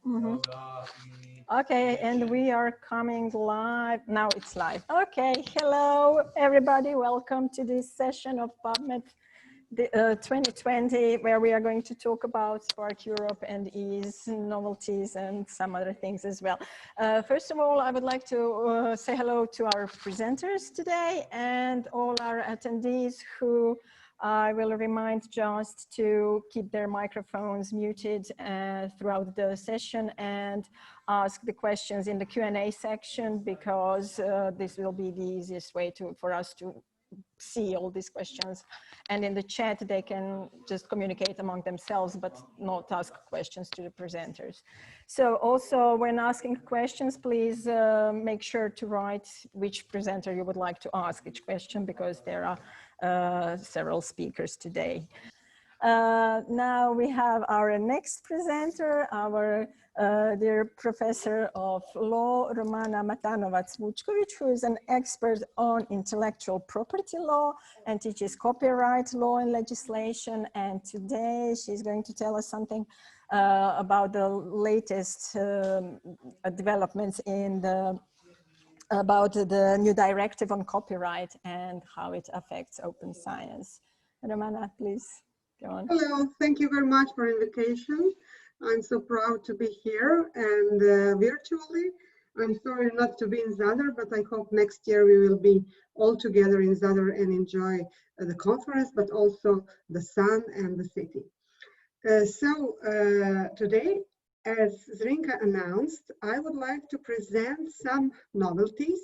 Mm-hmm. Okay, and we are coming live. Now it's live. Okay, hello everybody. Welcome to this session of PubMet 2020, where we are going to talk about SPARC Europe and EASE novelties and some other things as well. First of all, I would like to say hello to our presenters today and all our attendees who I will remind just to keep their microphones muted throughout the session and ask the questions in the Q&A section, because this will be the easiest way for us to see all these questions. And in the chat, they can just communicate among themselves, but not ask questions to the presenters. So also when asking questions, please make sure to write which presenter you would like to ask each question, because there are several speakers today. Now we have our next presenter, our dear professor of law, Romana Matanovac Vučković, who is an expert on intellectual property law and teaches copyright law and legislation. And today she's going to tell us something about the latest developments in about the new directive on copyright and how it affects open science. Romana, please go on. Hello, thank you very much for the invitation. I'm so proud to be here and virtually. I'm sorry not to be in Zadar, but I hope next year we will be all together in Zadar and enjoy the conference, but also the sun and the city. Today, as Zrinka announced, I would like to present some novelties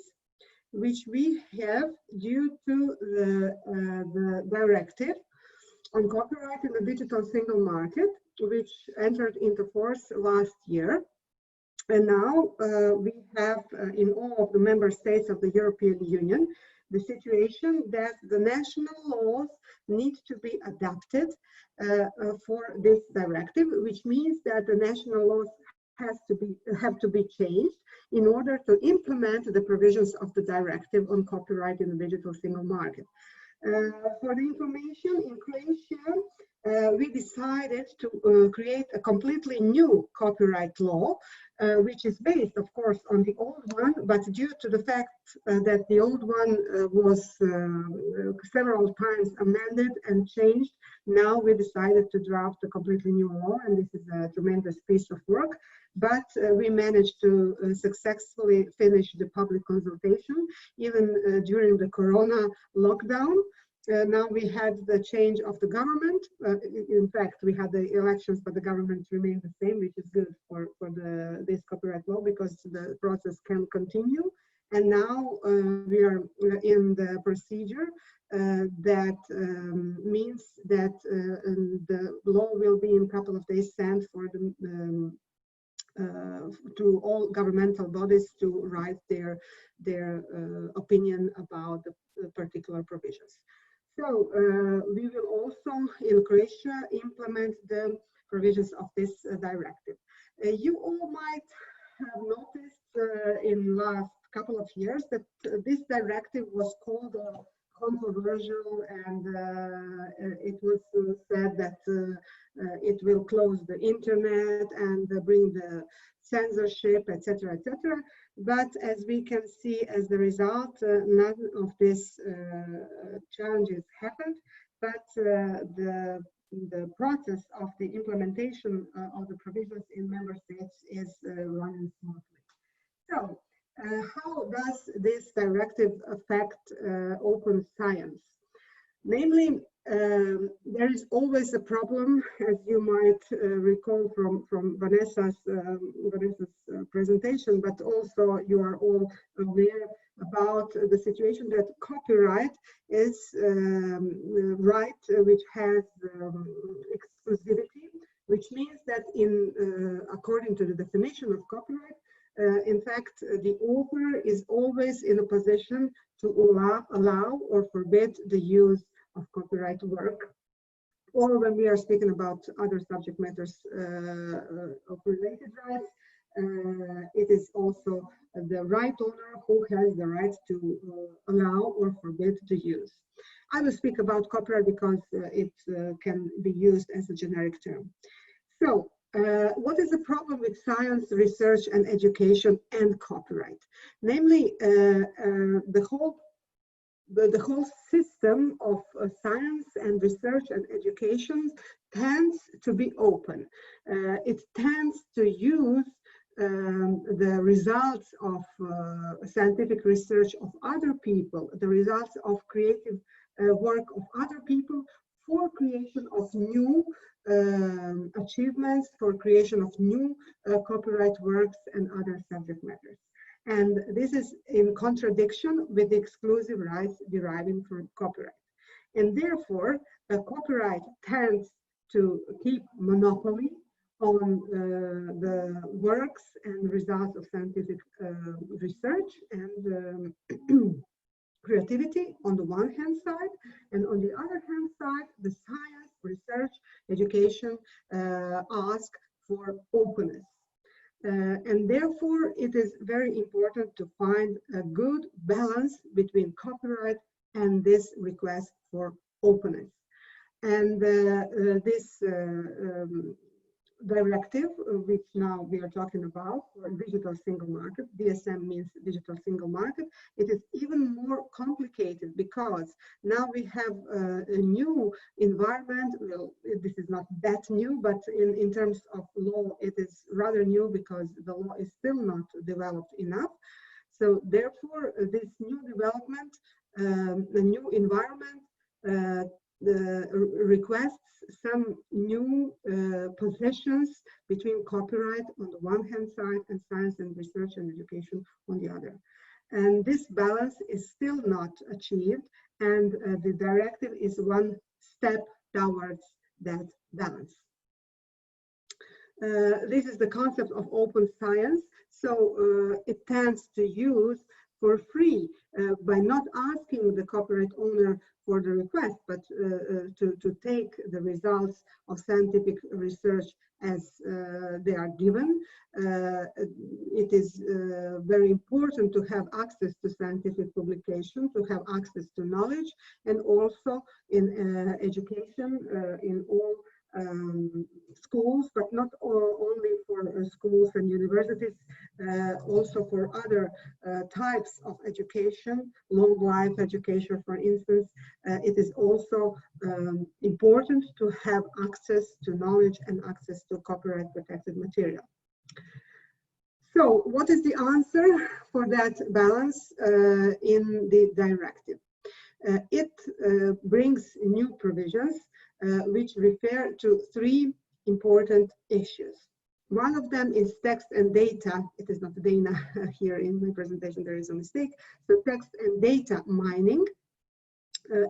which we have due to the directive on copyright in the digital single market, which entered into force last year. And now we have in all of the member states of the European Union the situation that the national laws need to be adapted for this directive, which means that the national laws have to be changed in order to implement the provisions of the directive on copyright in the digital single market. For the information, in Croatia, we decided to create a completely new copyright law, which is based, of course, on the old one, but due to the fact that the old one was several times amended and changed, now we decided to draft a completely new law, and this is a tremendous piece of work. But we managed to successfully finish the public consultation, even during the Corona lockdown. Now we had the change of the government. In fact, we had the elections, but the government remained the same, which is good for this copyright law, because the process can continue. And now we are in the procedure that means that the law will be in a couple of days sent for the to all governmental bodies to write their opinion about the particular provisions. So we will also in Croatia implement the provisions of this directive. You all might have noticed in the last couple of years that this directive was called controversial, and it was said that it will close the internet and bring the censorship, etc., etc. But as we can see, as the result, none of these challenges happened, but the process of the implementation of the provisions in member states is running smoothly. So, how does this directive affect open science? Namely, there is always a problem, as you might recall from Vanessa's presentation, but also you are all aware about the situation that copyright is right which has exclusivity, which means that according to the definition of copyright, in fact, the author is always in a position to allow or forbid the use of copyright work. Or when we are speaking about other subject matters of related rights, it is also the right owner who has the right to allow or forbid the use. I will speak about copyright because it can be used as a generic term. So, What is the problem with science, research, and education and copyright? Namely, the whole system of science and research and education tends to be open. It tends to use the results of scientific research of other people, the results of creative work of other people for creation of new achievements, for creation of new copyright works and other subject matters. And this is in contradiction with the exclusive rights deriving from copyright. And therefore, copyright tends to keep monopoly on the works and results of scientific research and creativity on the one hand side, and on the other hand side, the science, research, education ask for openness. And therefore, it is very important to find a good balance between copyright and this request for openness. And this directive, which now we are talking about, for digital single market, DSM means digital single market, it is even more complicated because now we have a new environment. Well, this is not that new, but in terms of law, it is rather new because the law is still not developed enough. So therefore, this new development, the new environment, requests some new positions between copyright on the one hand side and science and research and education on the other. And this balance is still not achieved, and the directive is one step towards that balance. This is the concept of open science. So it tends to use for free by not asking the copyright owner for the request, but to take the results of scientific research as they are given. It is very important to have access to scientific publication, to have access to knowledge, and also in education, in all schools, but not only for schools and universities, also for other types of education, long life education, for instance. It is also important to have access to knowledge and access to copyright protected material. So what is the answer for that balance in the directive? It brings new provisions which refer to three important issues. One of them is text and data. It is not data here in my presentation, there is a mistake. So text and data mining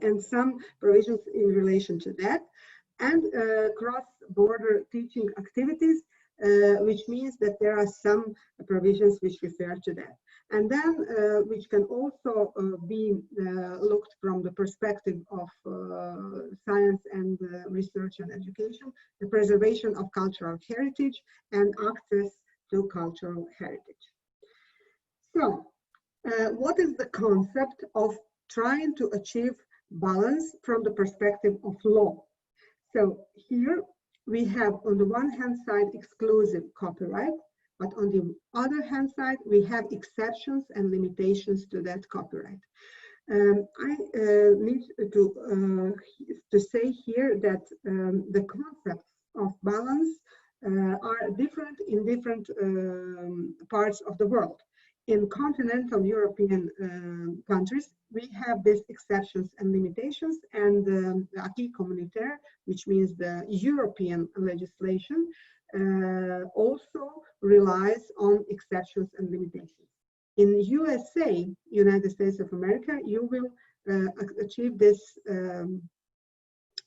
and some provisions in relation to that, and cross-border teaching activities, which means that there are some provisions which refer to that. And then which can also be looked from the perspective of science and research and education, the preservation of cultural heritage and access to cultural heritage. So what is the concept of trying to achieve balance from the perspective of law? So here we have on the one hand side exclusive copyright, but on the other hand side, we have exceptions and limitations to that copyright. I need to say here that the concepts of balance are different in different parts of the world. In continental European countries, we have these exceptions and limitations, and the acquis communautaire, which means the European legislation, also relies on exceptions and limitations. In USA, United States of America, you will achieve this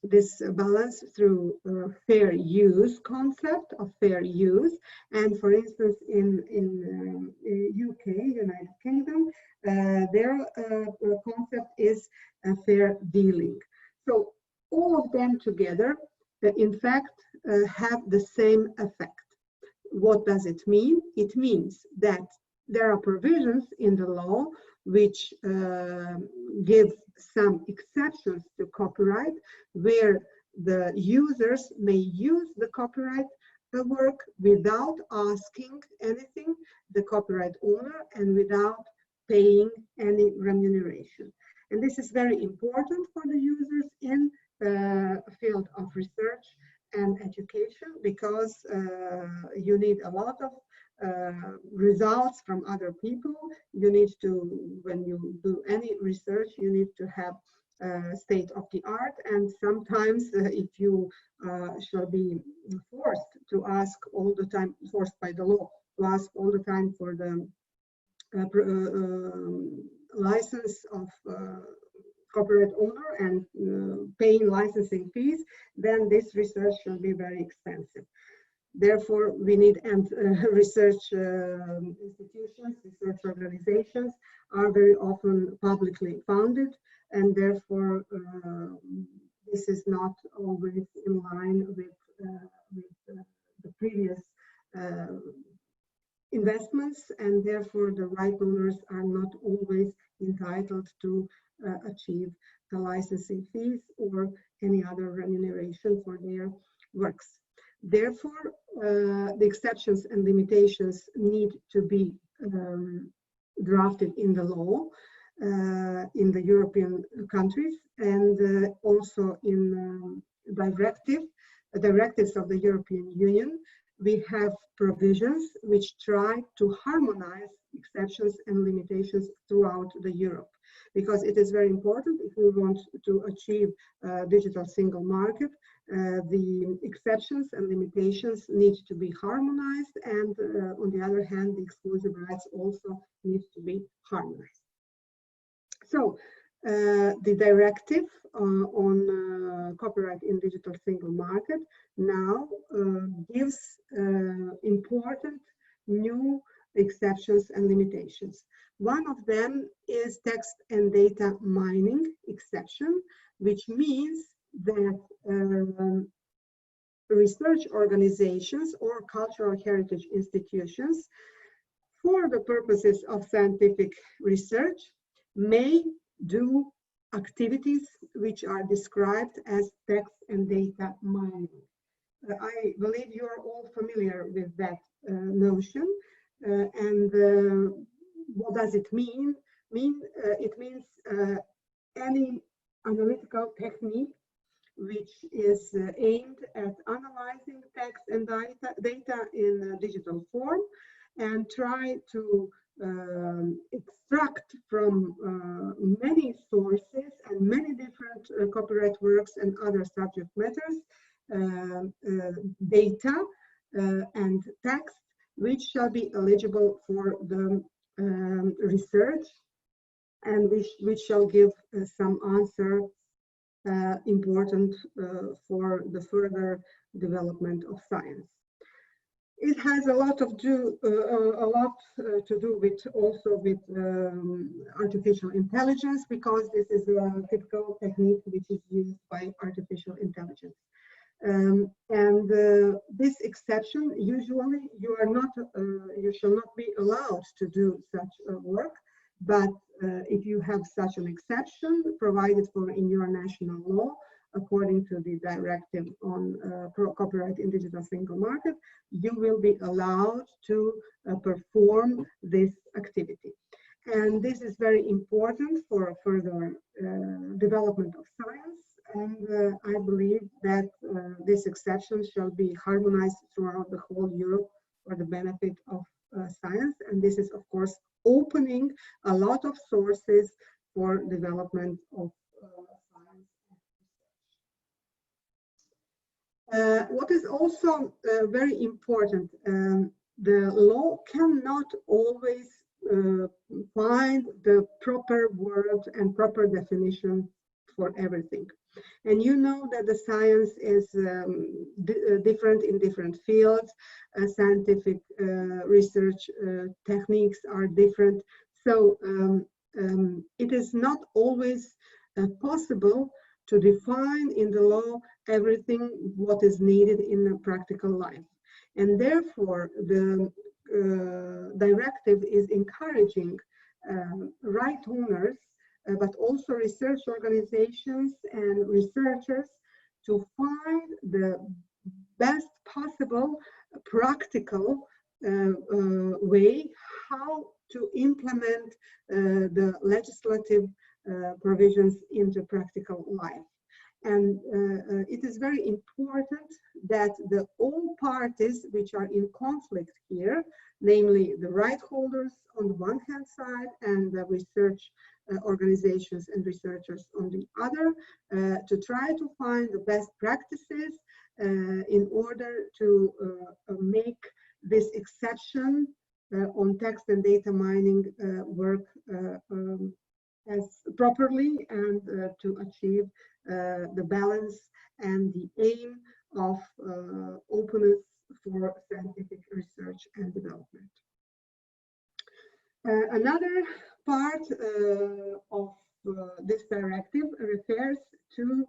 this balance through fair use concept of fair use. And for instance, in UK, United Kingdom, their concept is fair dealing. So all of them together, in fact, have the same effect. What does it mean? It means that there are provisions in the law which give some exceptions to copyright, where the users may use the copyright a work without asking anything the copyright owner and without paying any remuneration. And this is very important for the users in the field of research and education, because you need a lot of results from other people. You need to, when you do any research, you need to have state of the art, and sometimes if you shall be forced to ask all the time, forced by the law to ask all the time for the license of copyright owner and paying licensing fees, then this research shall be very expensive. Therefore, we need research institutions, research organizations are very often publicly funded, and therefore this is not always in line with the previous investments, and therefore the right owners are not always entitled to achieve the licensing fees or any other remuneration for their works. Therefore, the exceptions and limitations need to be drafted in the law in the European countries, and also in directives of the European Union. We have provisions which try to harmonize exceptions and limitations throughout the Europe, because it is very important if we want to achieve a digital single market. The exceptions and limitations need to be harmonized, and on the other hand, the exclusive rights also need to be harmonized. So the directive on copyright in digital single market now gives important new exceptions and limitations. One of them is text and data mining exception, which means that research organizations or cultural heritage institutions, for the purposes of scientific research, may do activities which are described as text and data mining. I believe you are all familiar with that notion. And what does it mean? It means any analytical technique which is aimed at analyzing text and data in a digital form, and try to extract from many sources and many different copyright works and other subject matters data and text which shall be eligible for the research, and which shall give some answer important for the further development of science. It has a lot to do with also with artificial intelligence, because this is a typical technique which is used by artificial intelligence. This exception, usually you shall not be allowed to do such work, but if you have such an exception provided for in your national law, according to the directive on copyright in digital single market, you will be allowed to perform this activity. And this is very important for further development of science. And I believe that this exception shall be harmonized throughout the whole Europe for the benefit of science. And this is, of course, opening a lot of sources for development of science. What is also very important, the law cannot always find the proper word and proper definition for everything. And you know that the science is different in different fields. Scientific research techniques are different. So it is not always possible to define in the law everything what is needed in a practical life. And therefore, the directive is encouraging right owners, but also research organizations and researchers to find the best possible practical way how to implement the legislative provisions into practical life. And it is very important that all parties which are in conflict here, namely the right holders on the one hand side and the research organizations and researchers on the other, to try to find the best practices in order to make this exception on text and data mining work as properly, and to achieve the balance and the aim of openness for scientific research and development. Another part of this directive refers to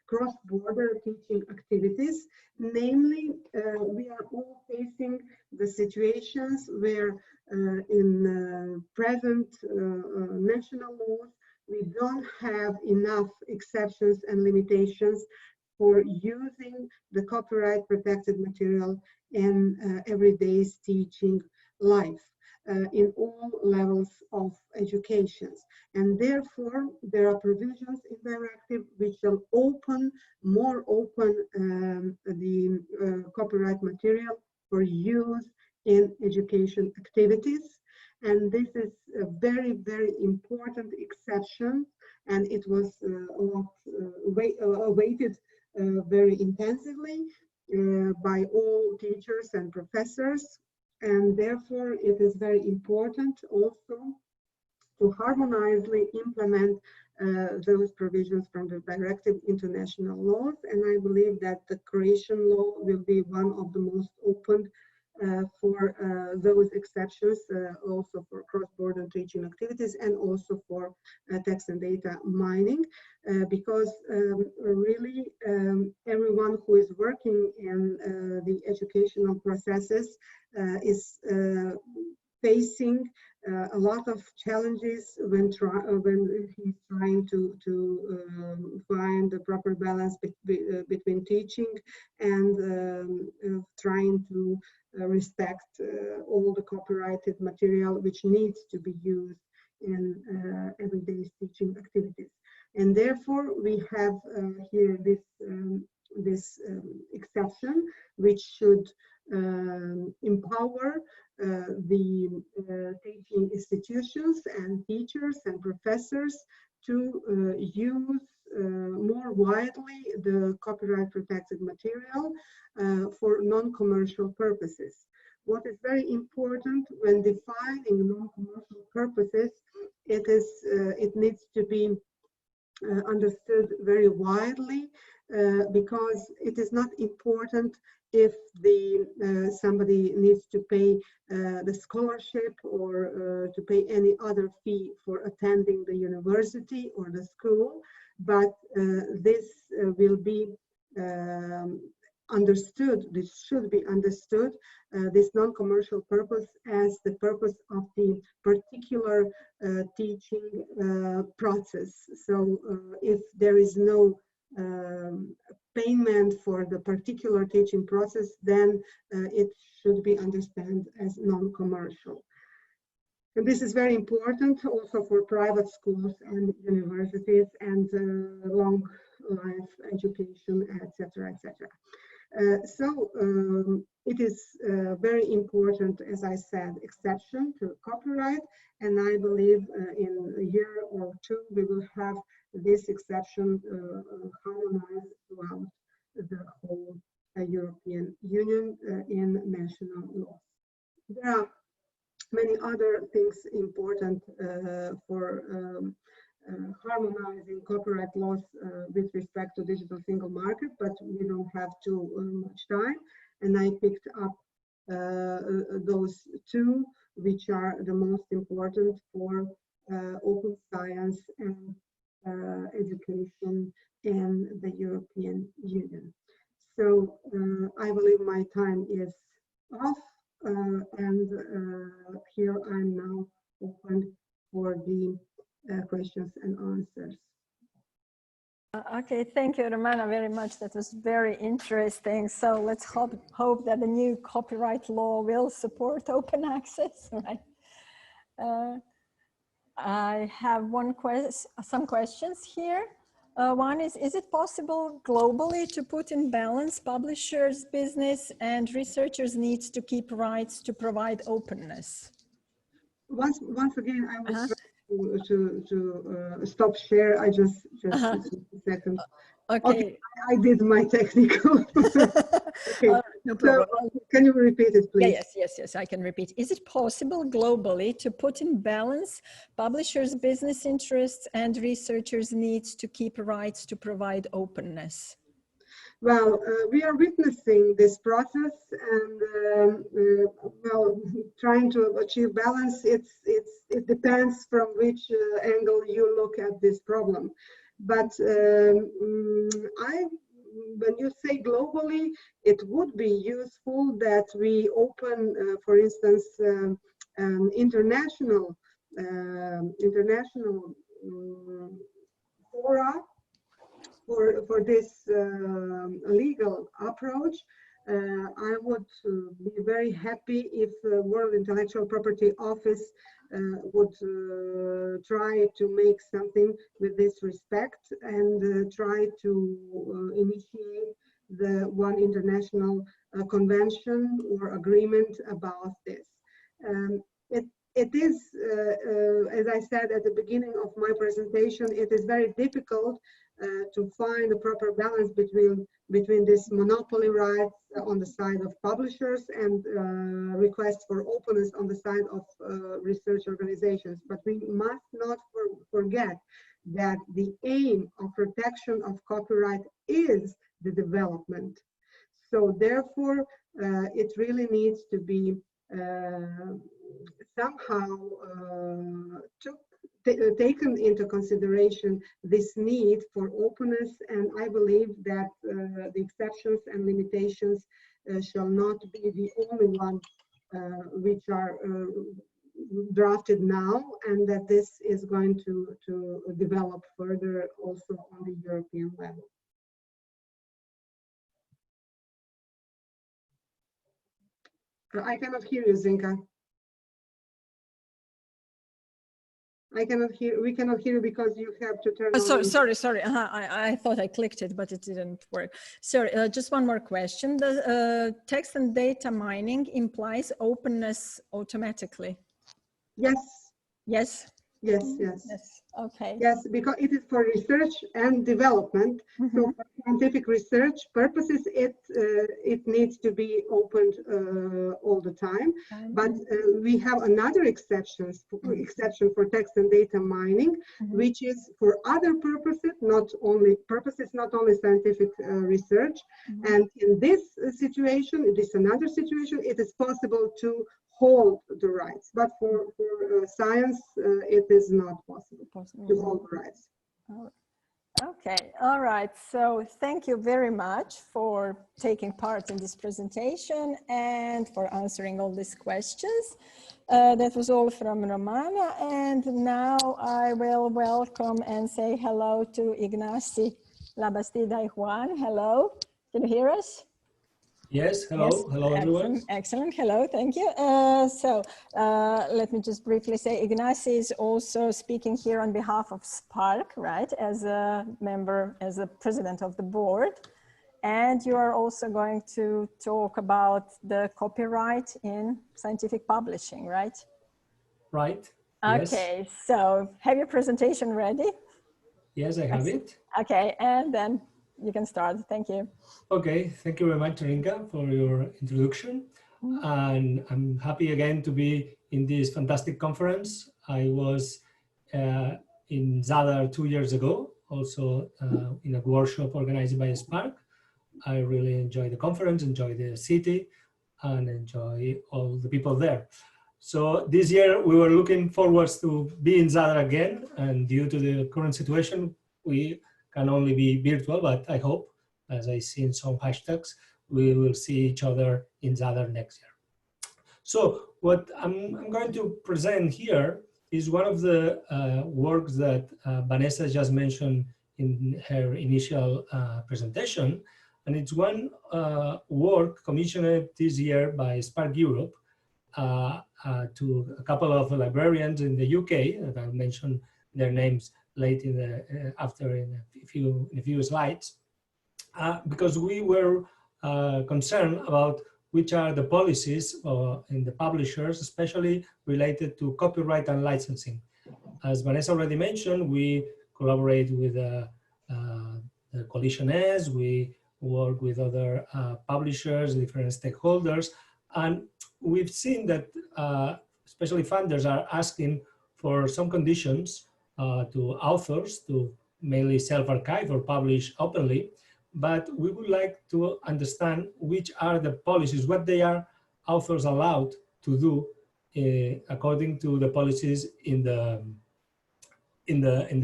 cross-border teaching activities. Namely, we are all facing the situations where in present national laws, we don't have enough exceptions and limitations for using the copyright protected material in everyday teaching life. In all levels of education, and therefore there are provisions in directive which will more open the copyright material for use in education activities. And this is a very, very important exception, and it was awaited very intensively by all teachers and professors. And therefore, it is very important also to harmoniously implement those provisions from the directive into national laws. And I believe that the Croatian law will be one of the most open for those exceptions, also for cross-border teaching activities and also for text and data mining, because really everyone who is working in the educational processes is facing a lot of challenges when he's trying to find the proper balance between teaching and trying to respect all the copyrighted material which needs to be used in everyday teaching activities. And therefore we have here this exception which should empower the teaching institutions and teachers and professors to use more widely the copyright protected material for non-commercial purposes. What is very important when defining non-commercial purposes, it needs to be understood very widely, because it is not important if somebody needs to pay the scholarship or to pay any other fee for attending the university or the school, but this will be understood, this should be understood, this non-commercial purpose as the purpose of the particular teaching process. So if there is no payment for the particular teaching process, then it should be understood as non-commercial. And this is very important also for private schools and universities and long life education, etc., etc. It is very important, as I said, exception to copyright, and I believe in a year or two we will have this exception harmonized throughout the whole European Union in national law. There are many other things important for harmonizing copyright laws with respect to digital single market, but we don't have too much time, and I picked up those two which are the most important for open science and education in the European Union. So I believe my time is off, and here I'm now open for the questions and answers. Okay, thank you, Romana, very much. That was very interesting. So let's hope that the new copyright law will support open access, right? I have some questions here. One is it possible globally to put in balance publishers' business and researchers' needs to keep rights to provide openness? Once again, I was trying to stop share. I just a second. Okay, I did my technical. Okay. No problem. So, can you repeat it, please? Yes, I can repeat. Is it possible globally to put in balance publishers' business interests and researchers' needs to keep rights to provide openness? Well, we are witnessing this process, and well, trying to achieve balance. It depends from which angle you look at this problem. But when you say globally, it would be useful that we open, for instance, international fora for this legal approach. I would be very happy if the World Intellectual Property Office would try to make something with this respect and try to initiate the one international convention or agreement about this. It is, as I said at the beginning of my presentation, it is very difficult to find a proper balance between this monopoly rights on the side of publishers and requests for openness on the side of research organizations. But we must not forget that the aim of protection of copyright is the development. So therefore, it really needs to be somehow taken into consideration this need for openness, and I believe that the exceptions and limitations shall not be the only ones which are drafted now, and that this is going to develop further also on the European level. I cannot hear you, Zrinka. I cannot hear. We cannot hear you because you have to turn on. Sorry. I thought I clicked it, but it didn't work. Sorry. Just one more question. The text and data mining implies openness automatically. Yes. Yes. Yes. Okay. Yes, because it is for research and development. So for scientific research purposes, it needs to be opened all the time. But we have another exception for text and data mining, which is for other purposes, not only scientific research. And in this situation, it is another situation. It is possible to hold the rights, but for science, it is not possible to hold the rights. Okay, all right. So thank you very much for taking part in this presentation and for answering all these questions. That was all from Romana, and now I will welcome and say hello to Ignasi, Labastida, and Juan. Hello, can you hear us? Yes, hello. Yes. Hello, everyone. Excellent. Hello, thank you. Let me just briefly say, Ignasi is also speaking here on behalf of SPARC, right, as a member, as a president of the board. And you are also going to talk about the copyright in scientific publishing, right? Right. Okay, yes. So have your presentation ready? Yes, I have it. Okay, and then you can start. Thank you. Okay, thank you very much, Zrinka, for your introduction. And I'm happy again to be in this fantastic conference. I was in Zadar 2 years ago, also in a workshop organized by SPARC. I really enjoyed the conference, enjoyed the city, and enjoy all the people there. So this year we were looking forward to be in Zadar again, and due to the current situation, we can only be virtual, but I hope, as I see in some hashtags, we will see each other in Zadar next year. So what I'm going to present here is one of the works that Vanessa just mentioned in her initial presentation. And it's one work commissioned this year by SPARC Europe to a couple of librarians in the UK, that I'll mention their names late in the after in a few slides, because we were concerned about which are the policies in the publishers, especially related to copyright and licensing. As Vanessa already mentioned, we collaborate with the Coalition S, we work with other publishers, different stakeholders, and we've seen that especially funders are asking for some conditions to authors to mainly self-archive or publish openly, but we would like to understand which are the policies, what they are authors allowed to do according to the policies in the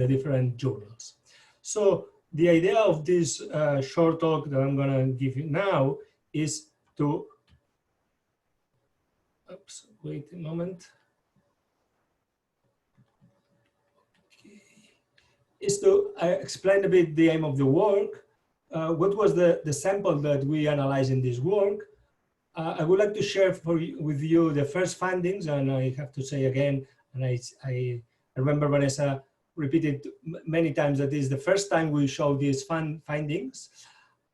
different journals. So the idea of this short talk that I'm going to give you now is to, oops, wait a moment. Okay. Is to explain a bit the aim of the work. What was the sample that we analyzed in this work? I would like to share with you the first findings, and I have to say again, and I remember Vanessa repeated many times that this is the first time we show these findings.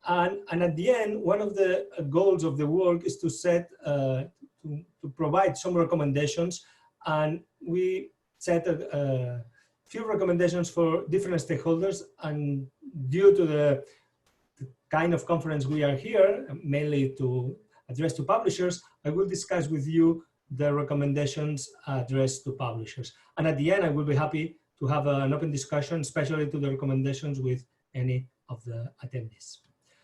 And at the end, one of the goals of the work is to set, to provide some recommendations, and we set a few recommendations for different stakeholders, and due to the kind of conference we are here, mainly to address to publishers, I will discuss with you the recommendations addressed to publishers. And at the end, I will be happy to have an open discussion, especially to the recommendations with any of the attendees.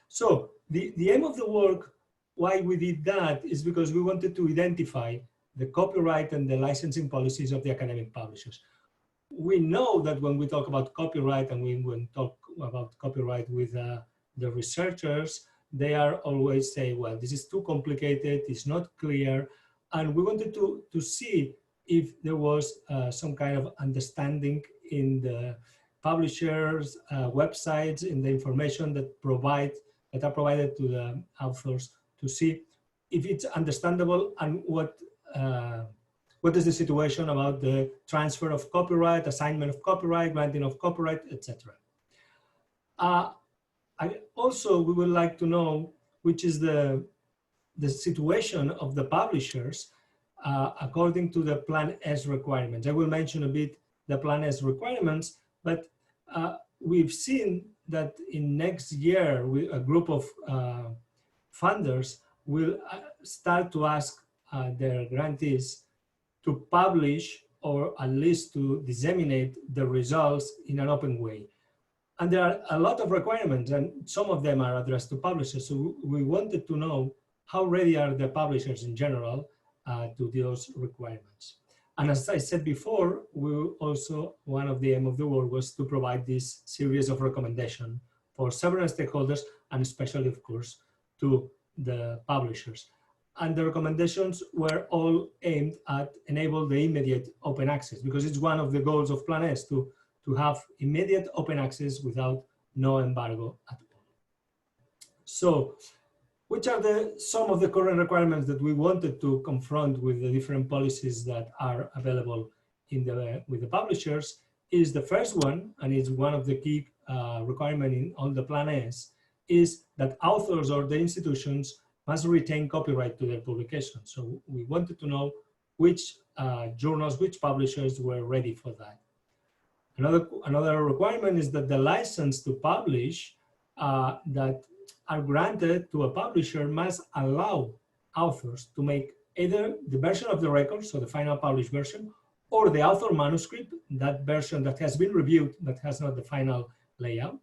So the aim of the work, why we did that, is because we wanted to identify the copyright and the licensing policies of the academic publishers. We know that when we talk about copyright and when we talk about copyright with the researchers, they are always say, well, this is too complicated, it's not clear. And we wanted to see if there was some kind of understanding in the publishers' websites, in the information that are provided to the authors, to see if it's understandable and what is the situation about the transfer of copyright, assignment of copyright, granting of copyright, etc. We would like to know which is the situation of the publishers according to the Plan S requirements. I will mention a bit the Plan S requirements, but we've seen that in next year, a group of funders will start to ask their grantees to publish or at least to disseminate the results in an open way. And there are a lot of requirements, and some of them are addressed to publishers. So we wanted to know how ready are the publishers in general to those requirements. And as I said before, one of the aim of the work was to provide this series of recommendations for several stakeholders, and especially, of course, to the publishers. And the recommendations were all aimed at enable the immediate open access, because it's one of the goals of Plan S to have immediate open access without no embargo at all. So, which are some of the current requirements that we wanted to confront with the different policies that are available with the publishers? Is the first one, and it's one of the key requirements in all the Plan S, is that authors or the institutions must retain copyright to their publications. So we wanted to know which journals, which publishers were ready for that. Another requirement is that the license to publish that are granted to a publisher must allow authors to make either the version of the record, so the final published version, or the author manuscript, that version that has been reviewed but has not the final layout.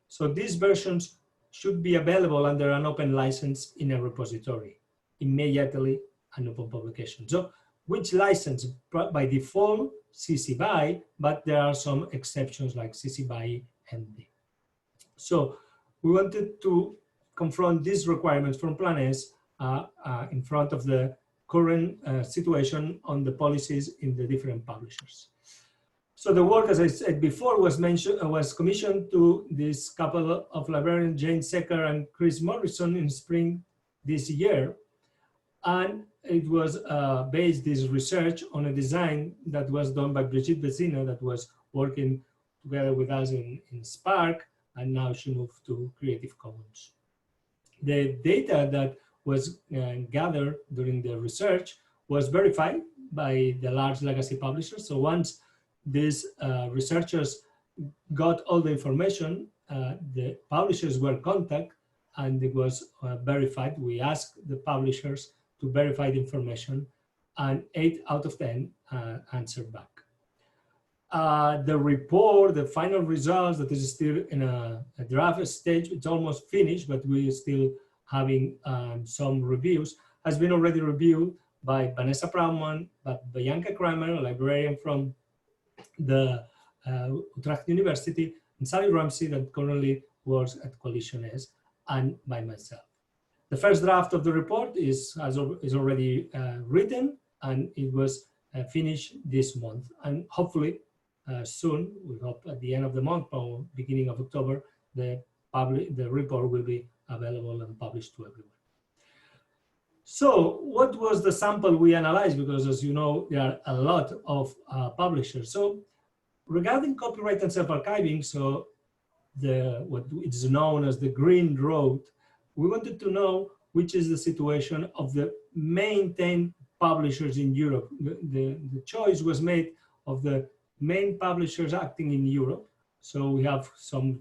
So these versions should be available under an open license in a repository, immediately an open publication. So which license? By default, CC BY, but there are some exceptions like CC BY ND. So we wanted to confront these requirements from Plan S in front of the current situation on the policies in the different publishers. So the work, as I said before, was commissioned to this couple of librarians, Jane Secker and Chris Morrison, in spring this year. And it was based, this research, on a design that was done by Brigitte Vezina, that was working together with us in SPARC, and now she moved to Creative Commons. The data that was gathered during the research was verified by the large legacy publishers. So once these researchers got all the information, the publishers were contacted and it was verified. We asked the publishers to verify the information, and 8 out of 10 answered back. The report, the final results, that is still in a draft stage, it's almost finished, but we're still having some reviews, has been already reviewed by Vanessa Proudman, by Bianca Kramer, a librarian from the Utrecht University, and Sally Ramsey, that currently works at Coalition S, and by myself. The first draft of the report is already written, and it was finished this month. And hopefully soon, we hope at the end of the month or beginning of October, the report will be available and published to everyone. So what was the sample we analyzed? Because as you know, there are a lot of publishers. So regarding copyright and self-archiving, so what is known as the Green Road, we wanted to know which is the situation of the main 10 publishers in Europe. The choice was made of the main publishers acting in Europe. So we have some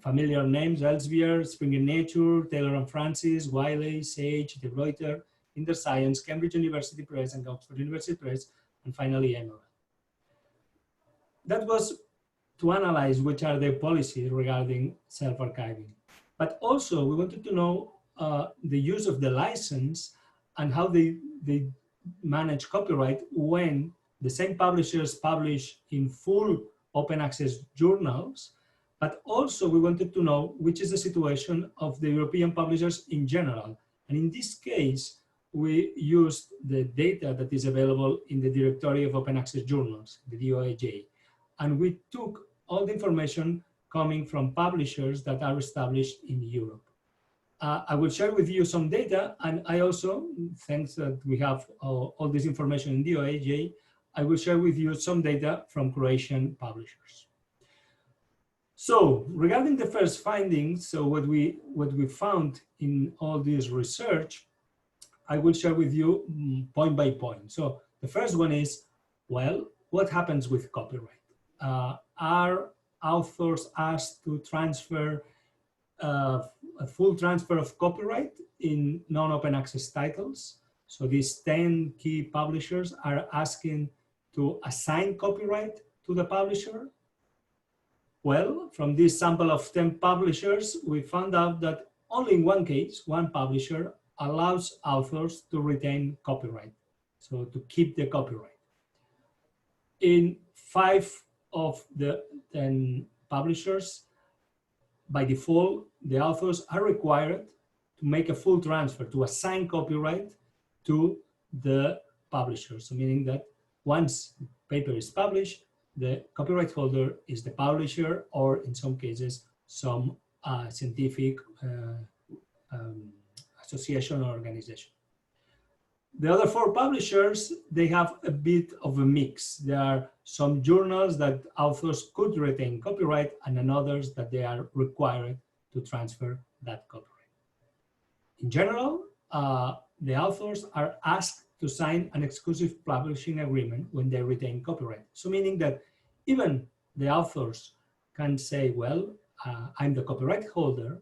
familiar names: Elsevier, Springer Nature, Taylor & Francis, Wiley, Sage, De Ruyter, InterScience, Cambridge University Press, and Oxford University Press, and finally Emerald. That was to analyze which are their policies regarding self-archiving. But also we wanted to know the use of the license and how they manage copyright when the same publishers publish in full open access journals. But also we wanted to know which is the situation of the European publishers in general. And in this case, we used the data that is available in the Directory of Open Access Journals, the DOAJ. And we took all the information coming from publishers that are established in Europe. I will share with you some data, and I also, thanks that we have all this information in DOAJ, I will share with you some data from Croatian publishers. So regarding the first findings, so what we found in all this research, I will share with you point by point. So the first one is, well, what happens with copyright? Are authors asked to transfer a full transfer of copyright in non-open access titles? So these 10 key publishers are asking to assign copyright to the publisher. Well, from this sample of 10 publishers, we found out that only in one case, one publisher allows authors to retain copyright, so to keep the copyright. In 5 of the 10 publishers, by default, the authors are required to make a full transfer, to assign copyright to the publisher. So meaning that once the paper is published, the copyright holder is the publisher, or in some cases, some scientific association or organization. The other 4 publishers, they have a bit of a mix. There are some journals that authors could retain copyright, and others that they are required to transfer that copyright. In general, the authors are asked to sign an exclusive publishing agreement when they retain copyright. So meaning that even the authors can say, well, I'm the copyright holder,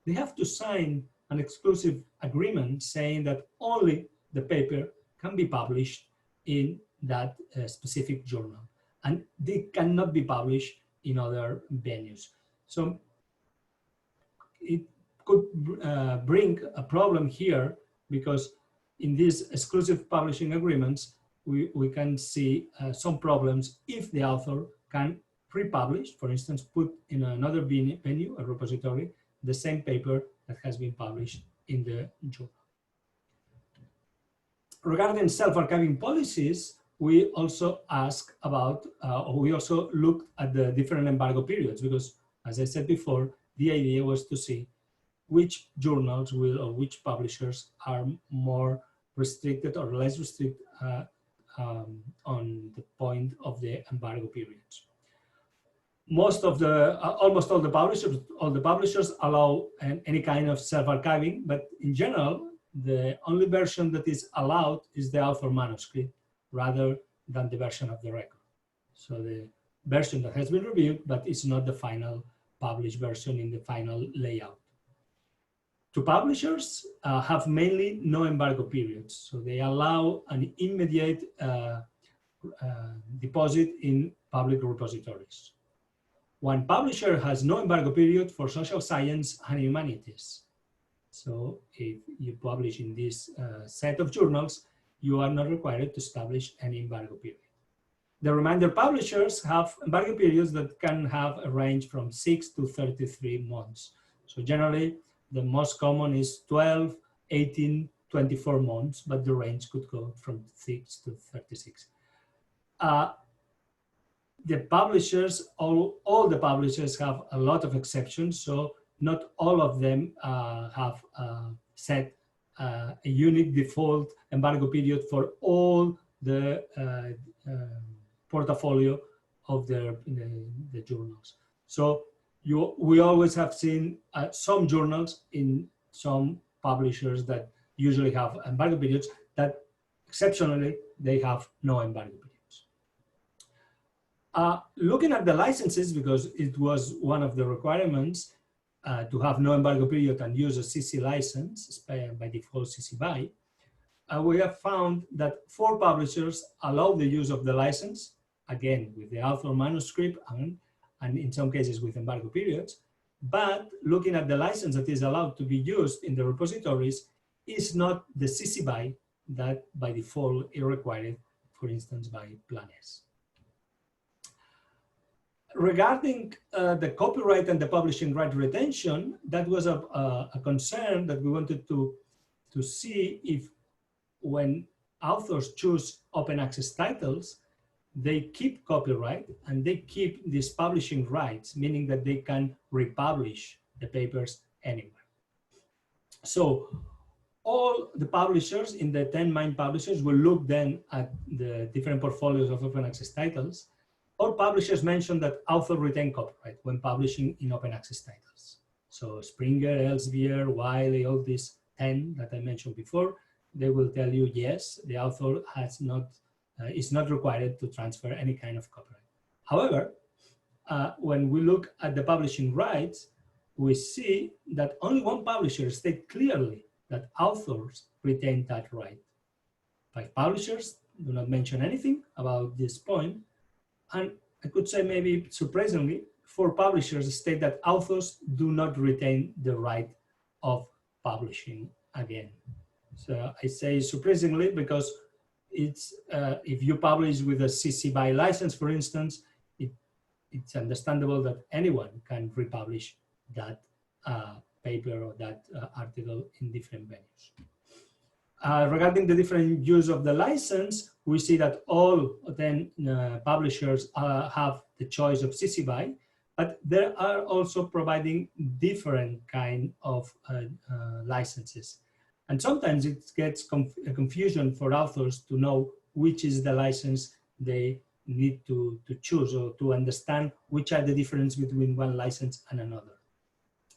they have to sign an exclusive agreement saying that only the paper can be published in that specific journal, and they cannot be published in other venues. So it could bring a problem here, because in these exclusive publishing agreements, we can see some problems if the author can pre-publish, for instance, put in another venue, a repository, the same paper that has been published in the journal. Regarding self-archiving policies, we also asked about, or we also looked at the different embargo periods, because as I said before, the idea was to see which journals will, or which publishers are more restricted or less restricted on the point of the embargo periods. Most of the, almost all the publishers allow any kind of self-archiving, but in general, the only version that is allowed is the author manuscript rather than the version of the record. So the version that has been reviewed, but it's not the final published version in the final layout. Two publishers have mainly no embargo periods, so they allow an immediate deposit in public repositories. One publisher has no embargo period for social science and humanities. So if you publish in this set of journals, you are not required to establish any embargo period. The remainder publishers have embargo periods that can have a range from 6 to 33 months. So generally, the most common is 12, 18, 24 months, but the range could go from 6 to 36. The publishers, all the publishers have a lot of exceptions, so not all of them have set a unique default embargo period for all the portfolio of the journals. So we always have seen some journals in some publishers that usually have embargo periods that exceptionally they have no embargo periods. Looking at the licenses, because it was one of the requirements to have no embargo period and use a CC license, by default CC BY, we have found that 4 publishers allow the use of the license, again with the author manuscript and in some cases with embargo periods, but looking at the license that is allowed to be used in the repositories is not the CC BY that by default is required, for instance, by Plan S. Regarding the copyright and the publishing right retention, that was a concern that we wanted to see if when authors choose open access titles, they keep copyright and they keep these publishing rights, meaning that they can republish the papers anywhere. So all the publishers in the 10 main publishers will look then at the different portfolios of open access titles. All publishers mention that author retain copyright when publishing in open access titles. So Springer, Elsevier, Wiley, all these 10 that I mentioned before, they will tell you, yes, the author has not, is not required to transfer any kind of copyright. However, when we look at the publishing rights, we see that only one publisher states clearly that authors retain that right. 5 publishers do not mention anything about this point. And I could say maybe surprisingly, 4 publishers state that authors do not retain the right of publishing again. So I say surprisingly because it's if you publish with a CC BY license, for instance, it's understandable that anyone can republish that paper or that article in different venues. Regarding the different use of the license, we see that all 10 publishers have the choice of CC BY, but they are also providing different kind of licenses. And sometimes it gets confusion for authors to know which is the license they need to choose, or to understand which are the difference between one license and another.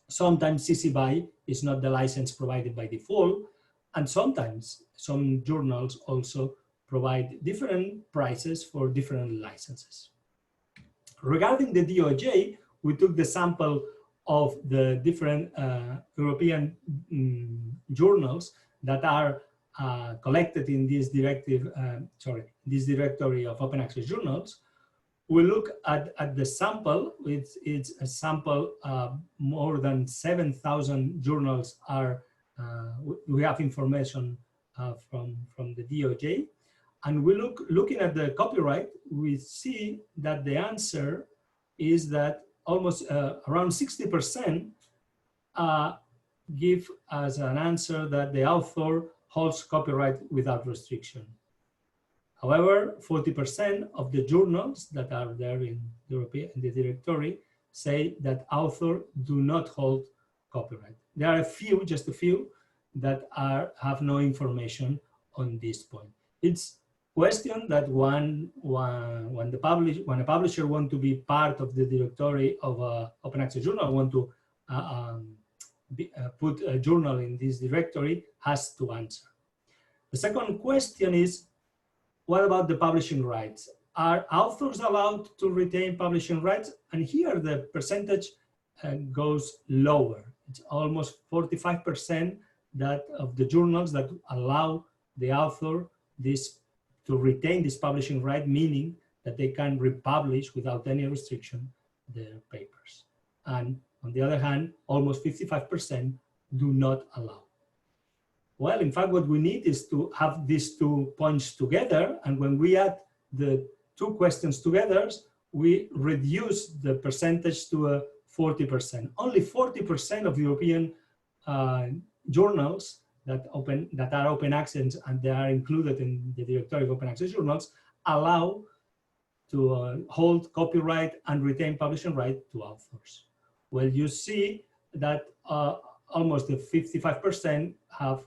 Sometimes CC BY is not the license provided by default, and sometimes some journals also provide different prices for different licenses. Regarding the DOJ, we took the sample of the different European journals that are collected in this directive, this directory of open access journals. We look at the sample. It's a sample. More than 7,000 journals are. We have information from the DOJ, and we looking at the copyright. We see that the answer is that almost around 60% give as an answer that the author holds copyright without restriction. However, 40% of the journals that are there in the directory say that authors do not hold copyright. There are a few, just a few, that have no information on this point. It's question that when a publisher wants to be part of the directory of an open access journal, want to put a journal in this directory, has to answer. The second question is, what about the publishing rights? Are authors allowed to retain publishing rights? And here the percentage goes lower. It's almost 45% of the journals that allow the author to retain this publishing right, meaning that they can republish without any restriction their papers. And on the other hand, almost 55% do not allow. Well, in fact, what we need is to have these 2 points together. And when we add the 2 questions together, we reduce the percentage to 40%. Only 40% of European journals that are open access and they are included in the directory of open access journals allow to hold copyright and retain publishing right to authors. Well, you see that almost 55% have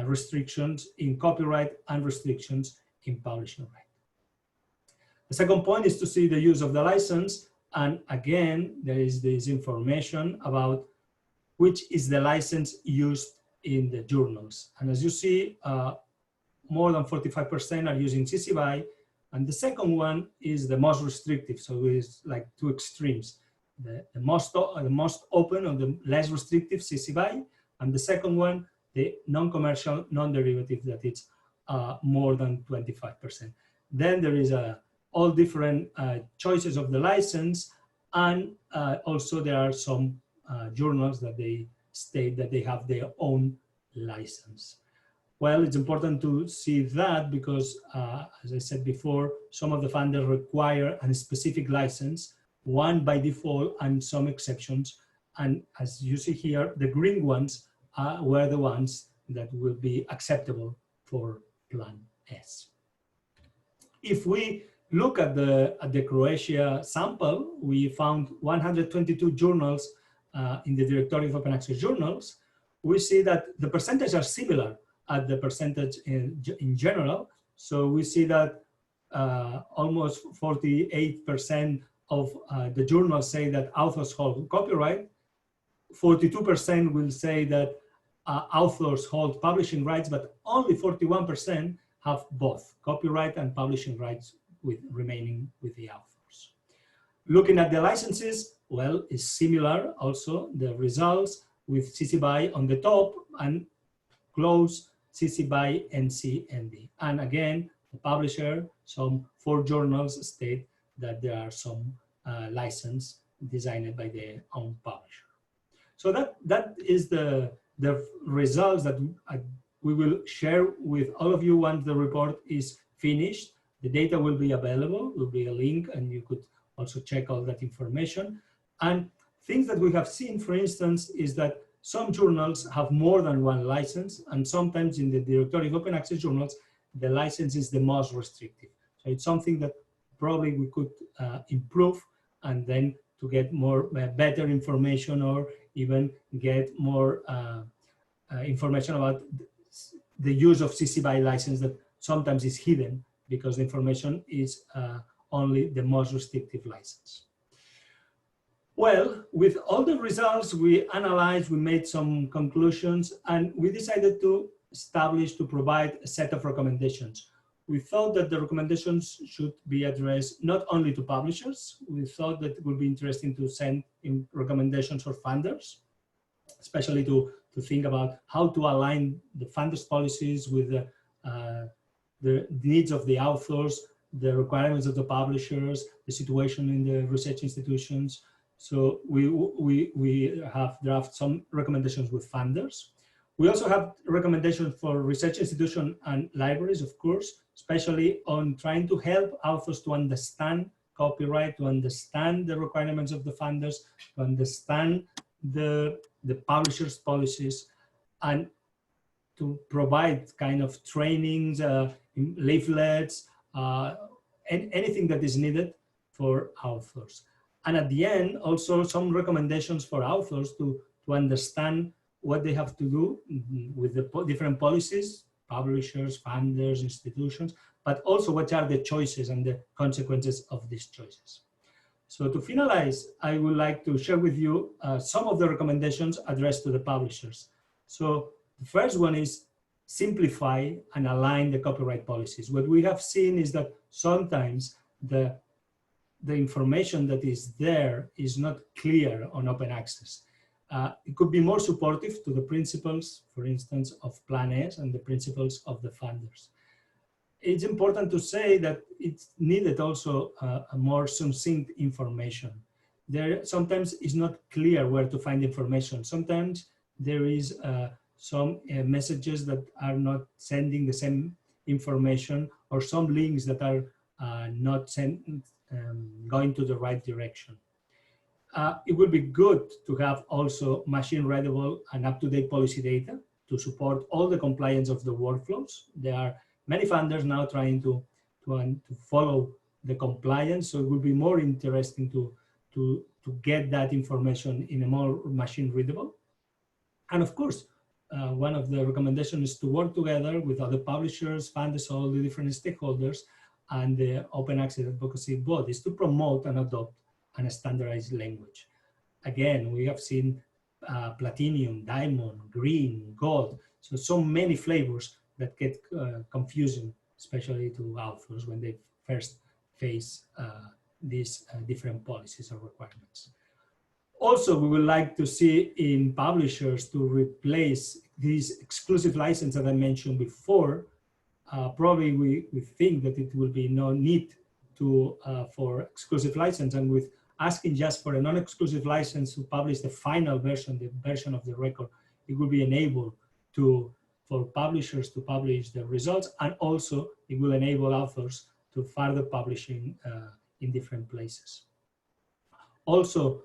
restrictions in copyright and restrictions in publishing right. The second point is to see the use of the license. And again, there is this information about which is the license used in the journals. And as you see, more than 45% are using CC BY. And the second one is the most restrictive. So it's like 2 extremes. The most open or the less restrictive CC BY. And the second one, the non-commercial, non-derivative, that it's more than 25%. Then there is all different choices of the license. And also there are some journals that they state that they have their own license. Well, it's important to see that because, as I said before, some of the funders require a specific license, one by default and some exceptions. And as you see here, the green ones were the ones that will be acceptable for Plan S. If we look at the Croatia sample, we found 122 journals in the directory of open access journals. We see that the percentages are similar at the percentage in general. So we see that almost 48% of the journals say that authors hold copyright. 42% will say that authors hold publishing rights, but only 41% have both copyright and publishing rights remaining with the authors. Looking at the licenses, well, it's similar also, the results with CC BY on the top and close CC BY NC ND. And again, the publisher, some 4 journals state that there are some license designed by their own publisher. So that is the results that we will share with all of you once the report is finished. The data will be available, will be a link, and you could also check all that information. And things that we have seen, for instance, is that some journals have more than one license, and sometimes in the directory of open access journals, the license is the most restrictive. So it's something that probably we could improve, and then to get more better information, or even get more information about the use of CC BY license that sometimes is hidden because the information is only the most restrictive license. Well, with all the results we analyzed, we made some conclusions, and we decided to provide a set of recommendations. We thought that the recommendations should be addressed not only to publishers. We thought that it would be interesting to send in recommendations for funders, especially to think about how to align the funders' policies with the needs of the authors, the requirements of the publishers, the situation in the research institutions. So we have drafted some recommendations with funders. We also have recommendations for research institutions and libraries, of course, especially on trying to help authors to understand copyright, to understand the requirements of the funders, to understand the publishers' policies, and to provide kind of trainings, leaflets, and anything that is needed for authors. And at the end, also some recommendations for authors to understand what they have to do with the different policies, publishers, funders, institutions, but also what are the choices and the consequences of these choices. So to finalize, I would like to share with you some of the recommendations addressed to the publishers. So the first one is simplify and align the copyright policies. What we have seen is that sometimes the information that is there is not clear on open access. It could be more supportive to the principles, for instance, of Plan S and the principles of the funders. It's important to say that it's needed also a more succinct information. There sometimes is not clear where to find information. Sometimes there is some messages that are not sending the same information, or some links that are not going to the right direction. It would be good to have also machine readable and up-to-date policy data to support all the compliance of the workflows. There are many funders now trying to follow the compliance, so it would be more interesting to get that information in a more machine readable. And of course, one of the recommendations is to work together with other publishers, funders, all the different stakeholders, and the open access advocacy bodies to promote and adopt a standardized language. Again, we have seen platinum, diamond, green, gold, so many flavors that get confusing, especially to authors when they first face these different policies or requirements. Also, we would like to see in publishers to replace these exclusive license that I mentioned before. Probably we think that it will be no need to for exclusive license, and with asking just for a non-exclusive license to publish the final version, the version of the record, it will be enabled for publishers to publish the results, and also it will enable authors to further publishing in different places. Also,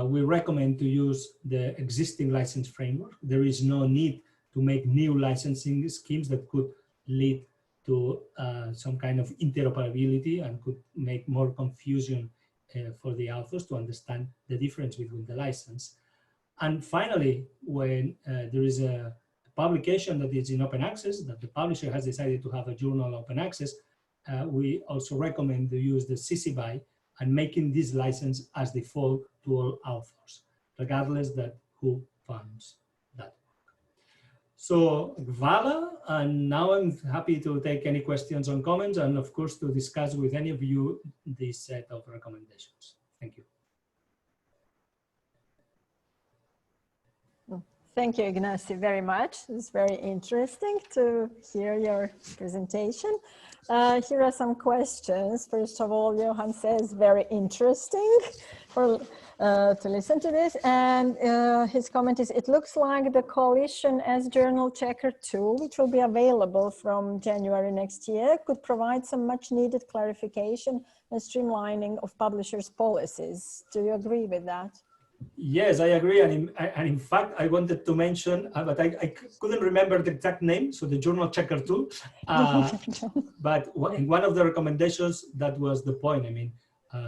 we recommend to use the existing license framework. There is no need to make new licensing schemes that could lead to some kind of interoperability and could make more confusion for the authors to understand the difference between the license. And finally, when there is a publication that is in open access, that the publisher has decided to have a journal open access, we also recommend to use the CC BY and making this license as default to all authors, regardless that who funds that work. So Vala, and now I'm happy to take any questions or comments, and of course to discuss with any of you this set of recommendations. Thank you. Thank you, Ignasi, very much. It's very interesting to hear your presentation. Here are some questions. First of all, Johan says very interesting to listen to this. And his comment is, it looks like the Coalition as Journal Checker tool, which will be available from January next year, could provide some much needed clarification and streamlining of publishers' policies. Do you agree with that? Yes, I agree. And in fact, I wanted to mention, but I couldn't remember the exact name, so the Journal Checker tool. But in one of the recommendations, that was the point. I mean,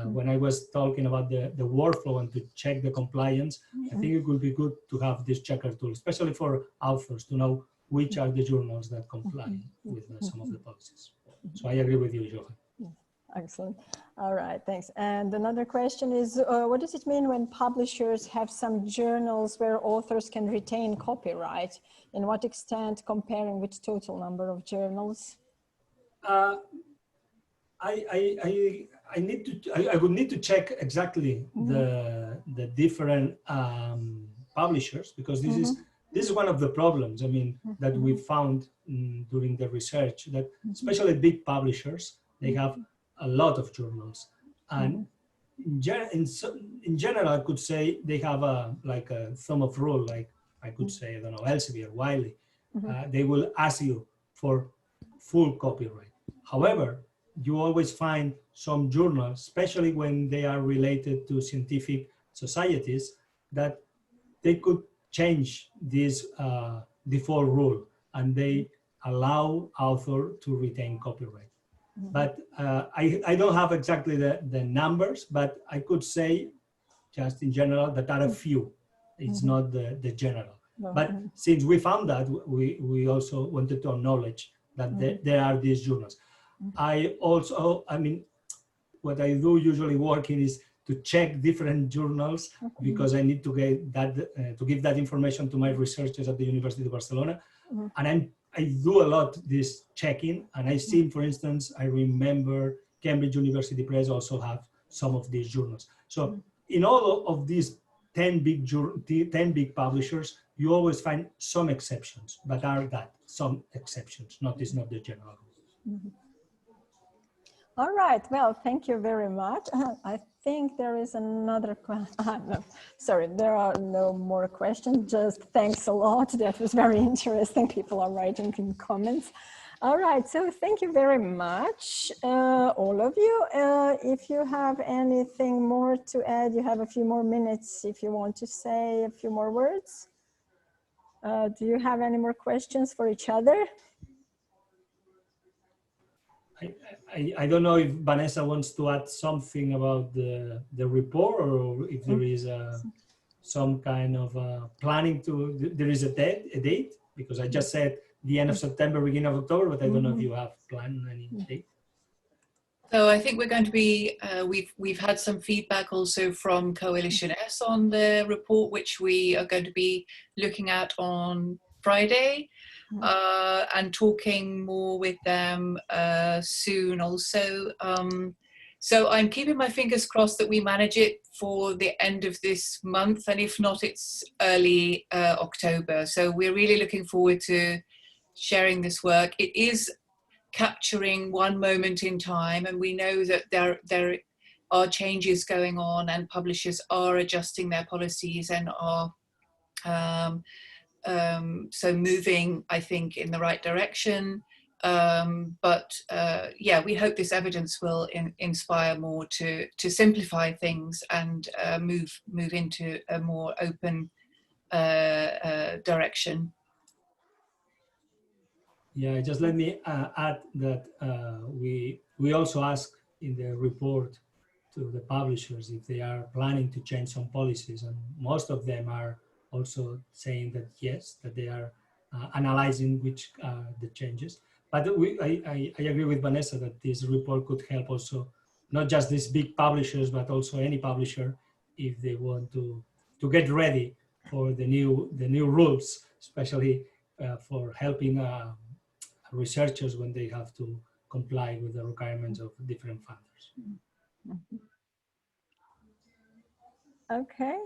when I was talking about the workflow and to check the compliance, I think it would be good to have this checker tool, especially for authors, to know which are the journals that comply with some of the policies. So I agree with you, Johan. Excellent. All right, thanks. And another question is, what does it mean when publishers have some journals where authors can retain copyright? In what extent comparing with total number of journals? I would need to check exactly the different publishers, because this is one of the problems, I mean, that we found during the research, that especially big publishers, they have a lot of journals, and in general, I could say they have like a thumb of rule, like I could say, I don't know, Elsevier, Wiley. They will ask you for full copyright. However, you always find some journals, especially when they are related to scientific societies, that they could change this default rule, and they allow author to retain copyright. But I don't have exactly the numbers, but I could say just in general that are a few. It's not the general. But since we found that, we also wanted to acknowledge that there are these journals. I mean, what I do usually working is to check different journals because I need to get that, to give that information to my researchers at the University of Barcelona. And I do a lot this checking, and I see, for instance, I remember Cambridge University Press also have some of these journals. So in all of these 10 big publishers, you always find some exceptions, but are that some exceptions, it's not the general rule. All right, well, thank you very much. I think there is another question. No, sorry, there are no more questions, just thanks a lot. That was very interesting. People are writing in comments. All right, so thank you very much, all of you. If you have anything more to add, you have a few more minutes if you want to say a few more words. Do you have any more questions for each other? I don't know if Vanessa wants to add something about the report, or if there is some kind of planning there is a date, because I just said the end of September, beginning of October, but I don't know if you have planned any date. So I think we're going to be, we've had some feedback also from Coalition S on the report, which we are going to be looking at on Friday. And talking more with them soon also. So I'm keeping my fingers crossed that we manage it for the end of this month, and if not, it's early October. So we're really looking forward to sharing this work. It is capturing one moment in time, and we know that there are changes going on, and publishers are adjusting their policies and are so moving, I think, in the right direction. Yeah, we hope this evidence will inspire more to simplify things and move into a more open direction. Yeah, just let me add that we also ask in the report to the publishers if they are planning to change some policies, and most of them are also saying that yes, that they are analyzing which the changes. But I agree with Vanessa that this report could help also not just these big publishers, but also any publisher if they want to get ready for the new rules, especially for helping researchers when they have to comply with the requirements of different funders. Okay,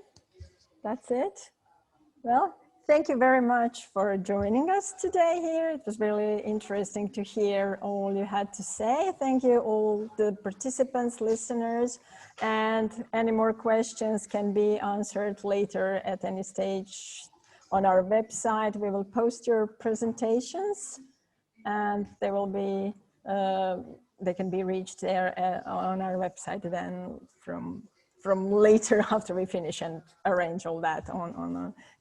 that's it. Well, thank you very much for joining us today here. It was really interesting to hear all you had to say. Thank you all the participants, listeners, and any more questions can be answered later at any stage on our website. We will post your presentations, and they will be they can be reached there on our website then from later after we finish and arrange all that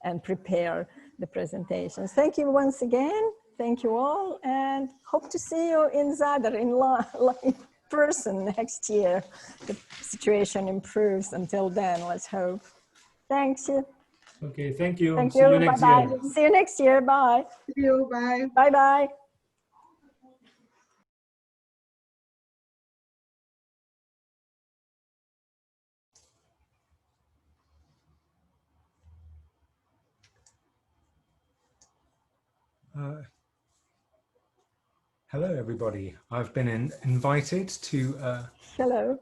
and prepare the presentations. Thank you once again. Thank you all, and hope to see you in Zadar in person next year. The situation improves until then, let's hope. Thanks. Okay, thank you. Thank See you. you next Bye-bye. year. See you next year. Bye. See you. Bye. Bye-bye. Hello, everybody. I've been invited to. Hello.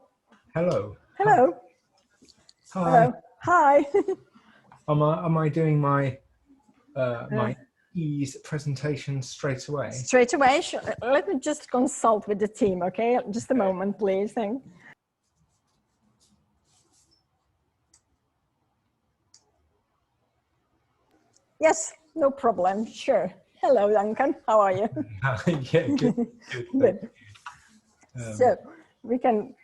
Hello. Hello. Hi. Hello. Hi. Am I doing my my ease presentation straight away? Straight away. Sure. Let me just consult with the team. Okay, just a moment, please. Thank. Yes, no problem. Sure. Hello, Duncan. How are you? Yeah, good. Good. So we can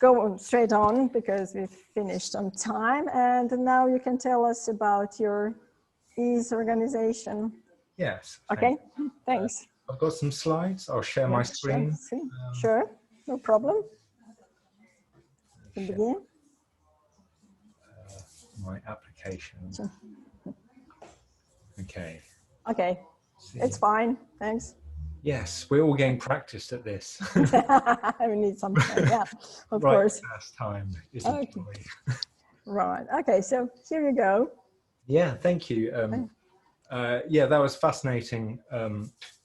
go on straight on because we've finished on time. And now you can tell us about your EASE organization. Yes. Okay, thanks. I've got some slides. I'll share my screen. Sure, no problem. Begin. My application. Okay. Okay, it's fine. Thanks. Yes, we're all getting practiced at this. We need some time, yeah, of right, course. First time isn't Okay. Right. Okay. So here you go. Yeah. Thank you. Yeah, that was fascinating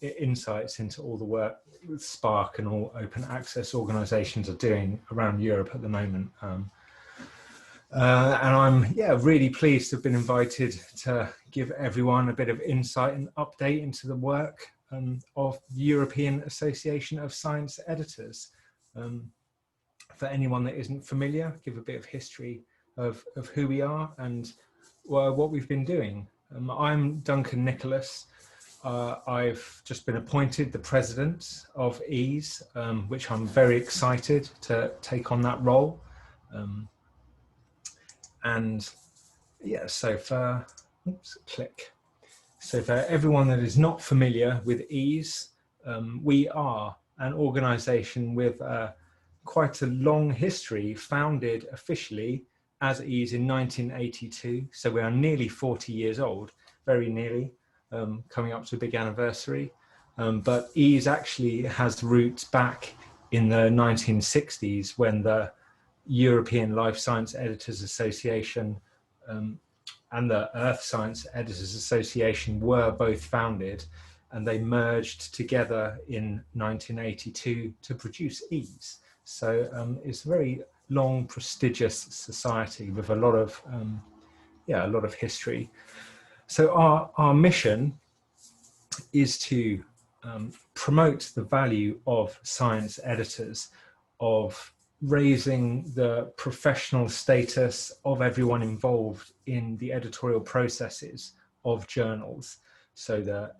insights into all the work that SPARC and all open access organisations are doing around Europe at the moment. And I'm really pleased to have been invited to give everyone a bit of insight and update into the work of the European Association of Science Editors. For anyone that isn't familiar, give a bit of history of who we are and what we've been doing. I'm Duncan Nicholas. I've just been appointed the president of EASE, which I'm very excited to take on that role. And yeah, so for everyone that is not familiar with EASE, we are an organisation with quite a long history, founded officially as EASE in 1982. So we are nearly 40 years old, very nearly, coming up to a big anniversary. But EASE actually has roots back in the 1960s when the European Life Science Editors Association and the Earth Science Editors Association were both founded, and they merged together in 1982 to produce EASE. So it's a very long, prestigious society with a lot of history. So our mission is to promote the value of science editors, of raising the professional status of everyone involved in the editorial processes of journals. So the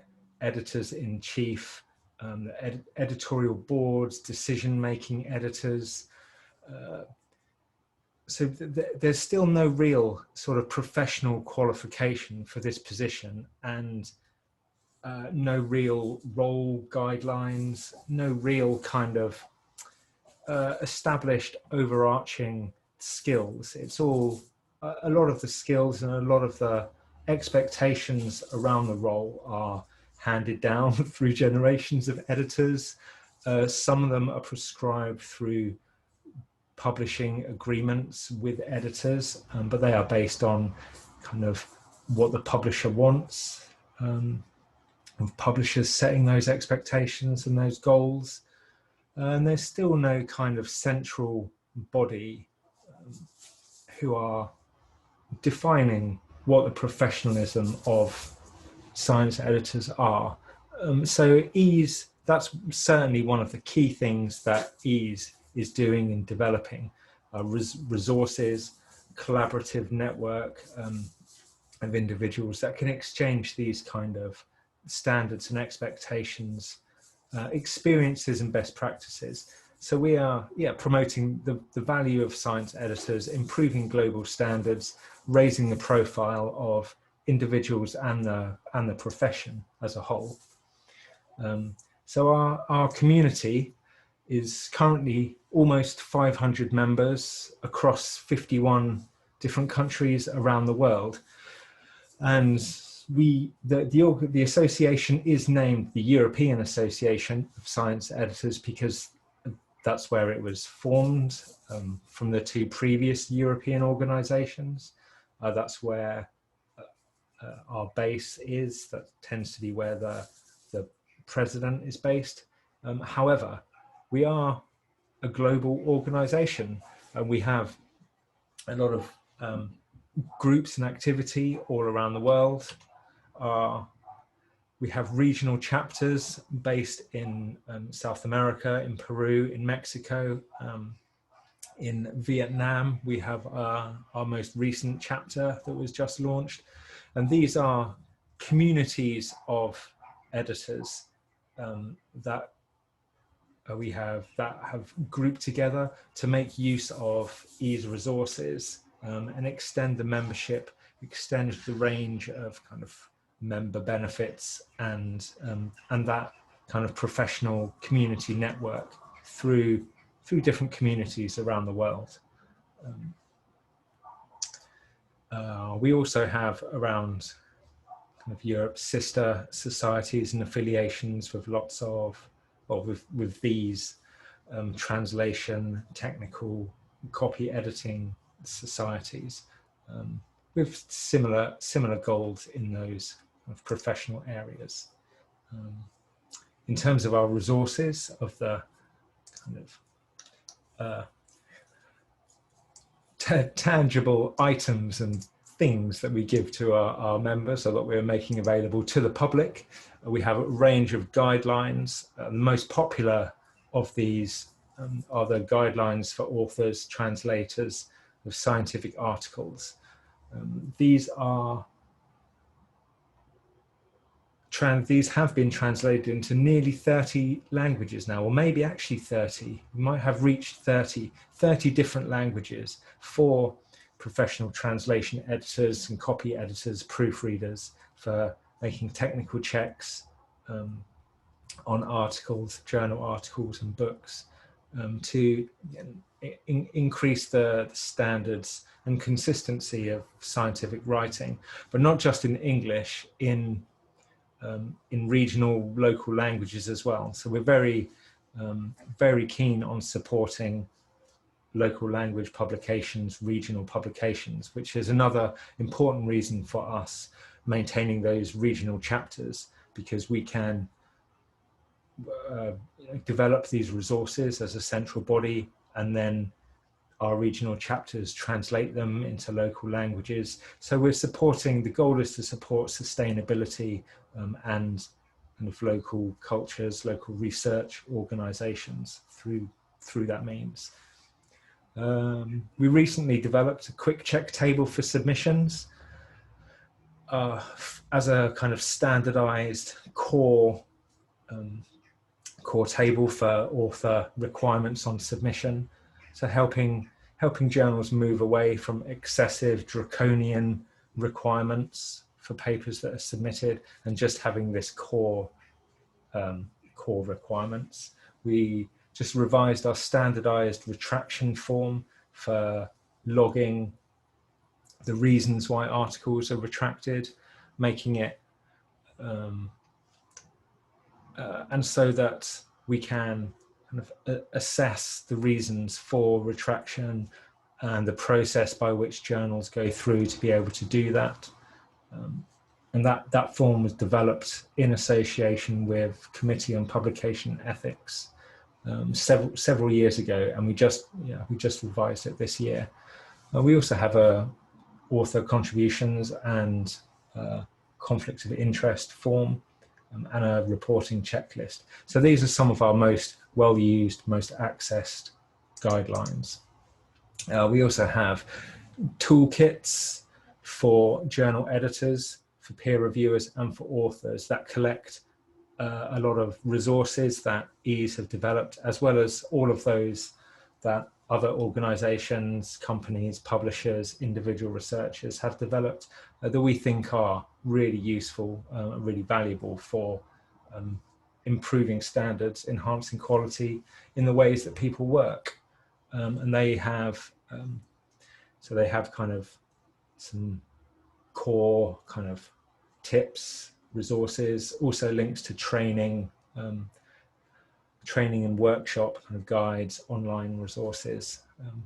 editors-in-chief, the editorial boards, decision-making editors. So there's still no real sort of professional qualification for this position, and no real role guidelines, no real kind of established overarching skills. It's all a lot of the skills and a lot of the expectations around the role are handed down through generations of editors. Some of them are prescribed through publishing agreements with editors, but they are based on kind of what the publisher wants, of publishers setting those expectations and those goals. And there's still no kind of central body who are defining what the professionalism of science editors are. So EASE, that's certainly one of the key things that EASE is doing and developing, resources, collaborative network of individuals that can exchange these kind of standards and expectations, experiences and best practices. So we are promoting the value of science editors, improving global standards, raising the profile of individuals and the profession as a whole. So our community is currently almost 500 members across 51 different countries around the world. And the association is named the European Association of Science Editors because that's where it was formed from the two previous European organizations. That's where our base is. That tends to be where the president is based. However, we are a global organization, and we have a lot of groups and activity all around the world. We have regional chapters based in South America, in Peru, in Mexico, in Vietnam. We have our most recent chapter that was just launched. And these are communities of editors that have grouped together to make use of EASE resources and extend the membership, extend the range of kind of member benefits and that kind of professional community network through different communities around the world. We also have around kind of Europe's sister societies and affiliations with lots of, or with these translation, technical, copy editing societies, with similar goals in those kind of professional areas. In terms of our resources, of the kind of tangible items and things that we give to our members, or that we're making available to the public, we have a range of guidelines. The most popular of these are the guidelines for authors, translators of scientific articles. These have been translated into nearly 30 languages now, or maybe actually 30. We might have reached 30 different languages for professional translation editors and copy editors, proofreaders, for making technical checks on articles, journal articles and books, to increase the standards and consistency of scientific writing, but not just in English, in regional, local languages as well. So we're very keen on supporting local language publications, regional publications, which is another important reason for us maintaining those regional chapters, because we can develop these resources as a central body, and then our regional chapters translate them into local languages. So we're supporting, the goal is to support sustainability and kind of local cultures, local research organizations through that means. We recently developed a quick check table for submissions as a kind of standardized core table for author requirements on submission. So helping journals move away from excessive draconian requirements for papers that are submitted, and just having this core requirements. We just revised our standardized retraction form for logging the reasons why articles are retracted, making it and so that we can kind of assess the reasons for retraction and the process by which journals go through to be able to do that. And that form was developed in association with Committee on Publication Ethics several years ago, and we just revised it this year. We also have a author contributions and conflicts of interest form, and a reporting checklist. So these are some of our most well-used, most accessed guidelines. We also have toolkits for journal editors, for peer reviewers, and for authors that collect a lot of resources that EAS have developed, as well as all of those that other organizations, companies, publishers, individual researchers have developed that we think are really useful, really valuable for improving standards, enhancing quality in the ways that people work. And they have, so they have kind of some core kind of tips, resources, also links to training, training and workshop kind of guides, online resources.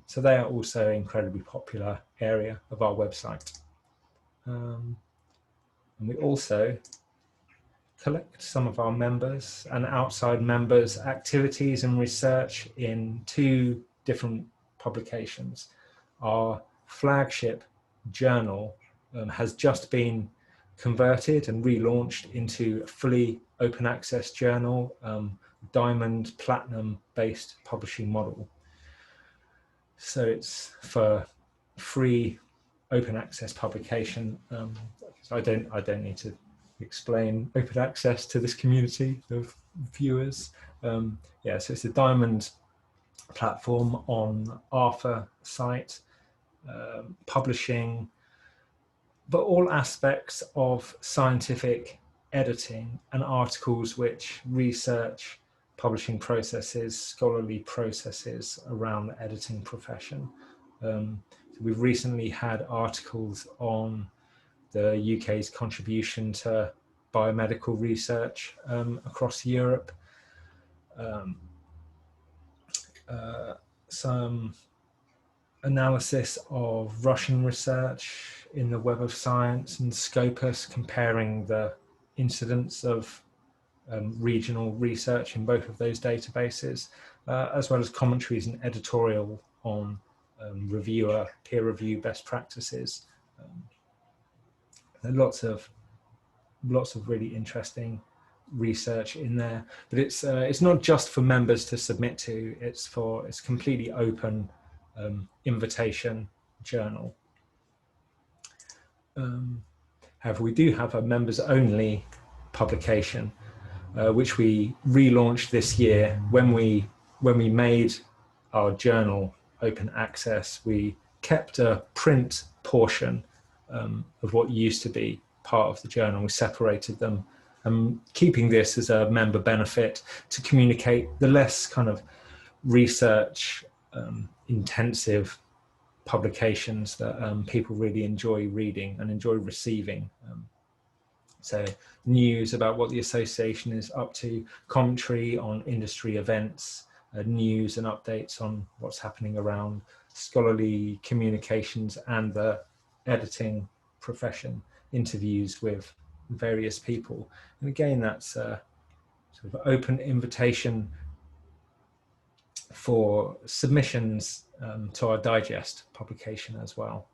So they are also an incredibly popular area of our website. And we also collect some of our members and outside members' activities and research in 2 different publications. Our flagship journal has just been converted and relaunched into a fully open access journal, diamond platinum based publishing model. So it's for free open access publication. So I don't need to explain open access to this community of viewers. Yeah, so it's a diamond platform on ARFA site, publishing, but all aspects of scientific editing and articles which research publishing processes, scholarly processes around the editing profession. We've recently had articles on the UK's contribution to biomedical research across Europe, some analysis of Russian research in the Web of Science and Scopus, comparing the incidence of regional research in both of those databases, as well as commentaries and editorial on reviewer, peer review best practices. There are lots of really interesting research in there, but it's not just for members to submit to. It's completely open invitation journal. However, we do have a members only publication, which we relaunched this year. When we made our journal open access, we kept a print portion of what used to be part of the journal. We separated them, keeping this as a member benefit to communicate the less kind of research intensive publications that people really enjoy reading and enjoy receiving. So news about what the association is up to, commentary on industry events, news and updates on what's happening around scholarly communications and the editing profession, interviews with various people. And again, that's a sort of open invitation for submissions to our digest publication as well.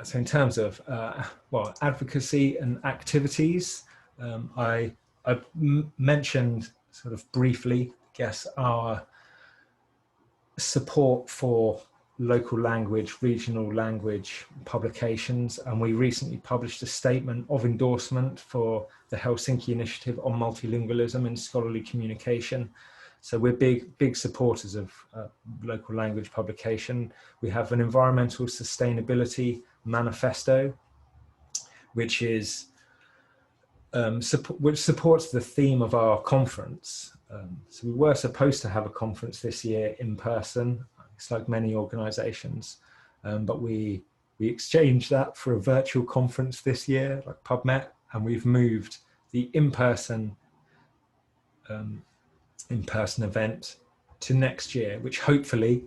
So in terms of well, advocacy and activities, I mentioned sort of briefly, I guess, our support for local language, regional language publications, and we recently published a statement of endorsement for the Helsinki Initiative on Multilingualism in Scholarly Communication. So we're big supporters of local language publication. We have an environmental sustainability manifesto, which is which supports the theme of our conference. So we were supposed to have a conference this year in person. It's like many organizations, but we exchanged that for a virtual conference this year, like PubMet, and we've moved the in-person event to next year, which hopefully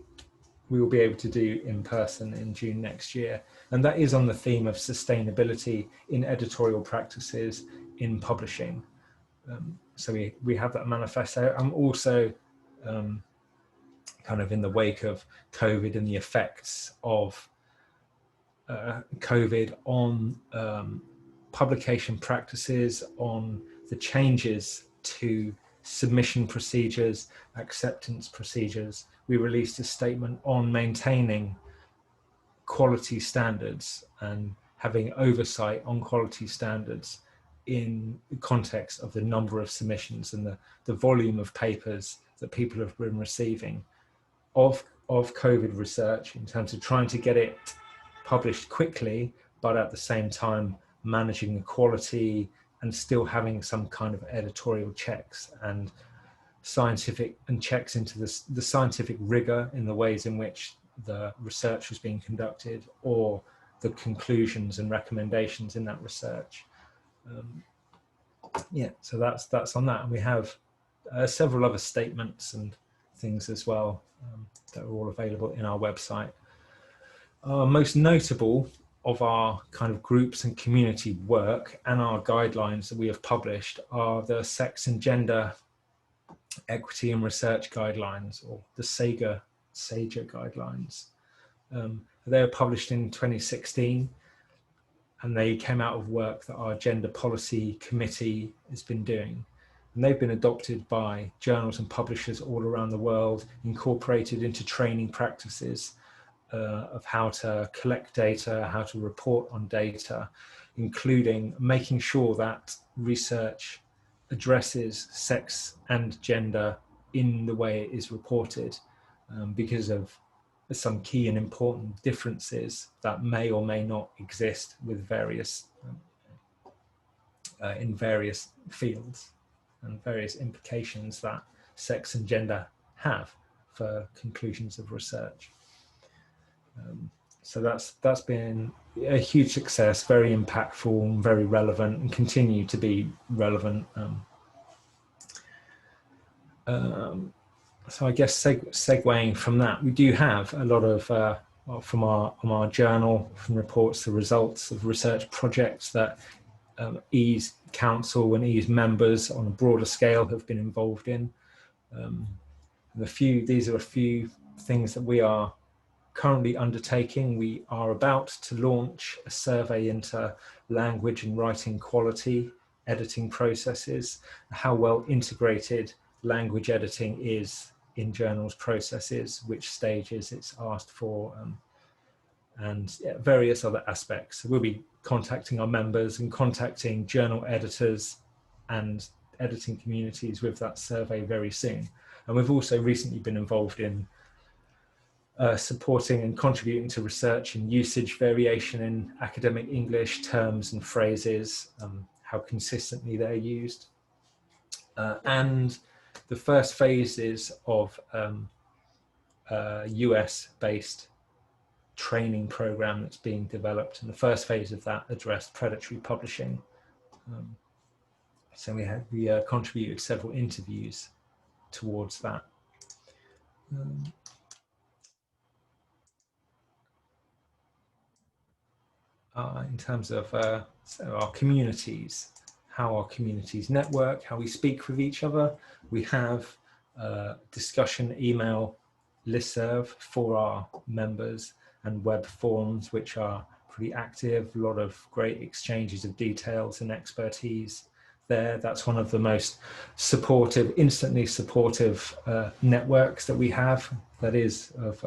we will be able to do in person in June next year. And that is on the theme of sustainability in editorial practices in publishing. So we have that manifesto. I'm also kind of in the wake of COVID and the effects of COVID on publication practices, on the changes to submission procedures, acceptance procedures. We released a statement on maintaining quality standards and having oversight on quality standards in the context of the number of submissions and the volume of papers that people have been receiving of COVID research, in terms of trying to get it published quickly, but at the same time managing the quality and still having some kind of editorial checks and scientific and checks into the scientific rigor in the ways in which the research was being conducted, or the conclusions and recommendations in that research. Yeah, so that's on that. And we have several other statements and things as well that are all available in our website. Most notable of our kind of groups and community work and our guidelines that we have published are the Sex and Gender Equity and Research Guidelines, or the SAGE guidelines. They were published in 2016, and they came out of work that our Gender Policy Committee has been doing. And they've been adopted by journals and publishers all around the world, incorporated into training practices of how to collect data, how to report on data, including making sure that research addresses sex and gender in the way it is reported, because of some key and important differences that may or may not exist with various in various fields and various implications that sex and gender have for conclusions of research. So that's been a huge success, very impactful and very relevant, and continue to be relevant. So I guess segueing from that, we do have a lot of from our journal, from reports, the results of research projects that EASE Council and EASE members on a broader scale have been involved in. These are a few things that we are currently undertaking. We are about to launch a survey into language and writing quality, editing processes, how well integrated language editing is in journals processes, which stages it's asked for, and various other aspects. So we'll be contacting our members and contacting journal editors and editing communities with that survey very soon. And we've also recently been involved in supporting and contributing to research and usage variation in academic English terms and phrases, how consistently they're used. And the first phases of a US-based training program that's being developed, and the first phase of that addressed predatory publishing. So we contributed several interviews towards that. In terms of so our communities, how our communities network, how we speak with each other, we have discussion email listserv for our members and web forums, which are pretty active, a lot of great exchanges of details and expertise there. That's one of the most supportive, instantly supportive networks that we have, that is of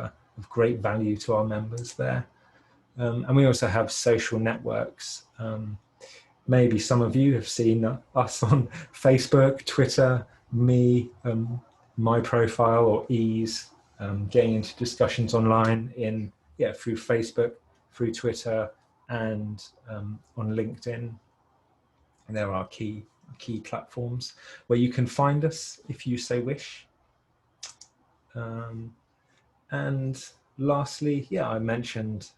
great value to our members there. And we also have social networks. Maybe some of you have seen us on Facebook, Twitter, me, my profile, or EASE, getting into discussions online through Facebook, through Twitter, and on LinkedIn. And there are key platforms where you can find us if you so wish. And lastly, I mentioned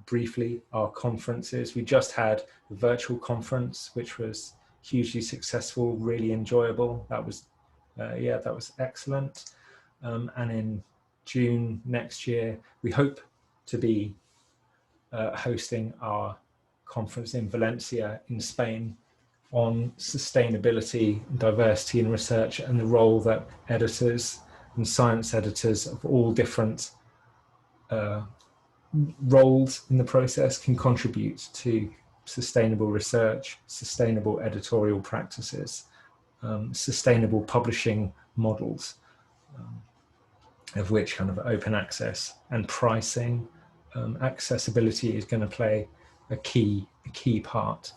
briefly our conferences. We just had a virtual conference, which was hugely successful, really enjoyable. That was excellent. And in June next year, we hope to be hosting our conference in Valencia in Spain on sustainability, diversity in research, and the role that editors and science editors of all different roles in the process can contribute to sustainable research, sustainable editorial practices, sustainable publishing models, of which kind of open access and pricing, accessibility is going to play a key part.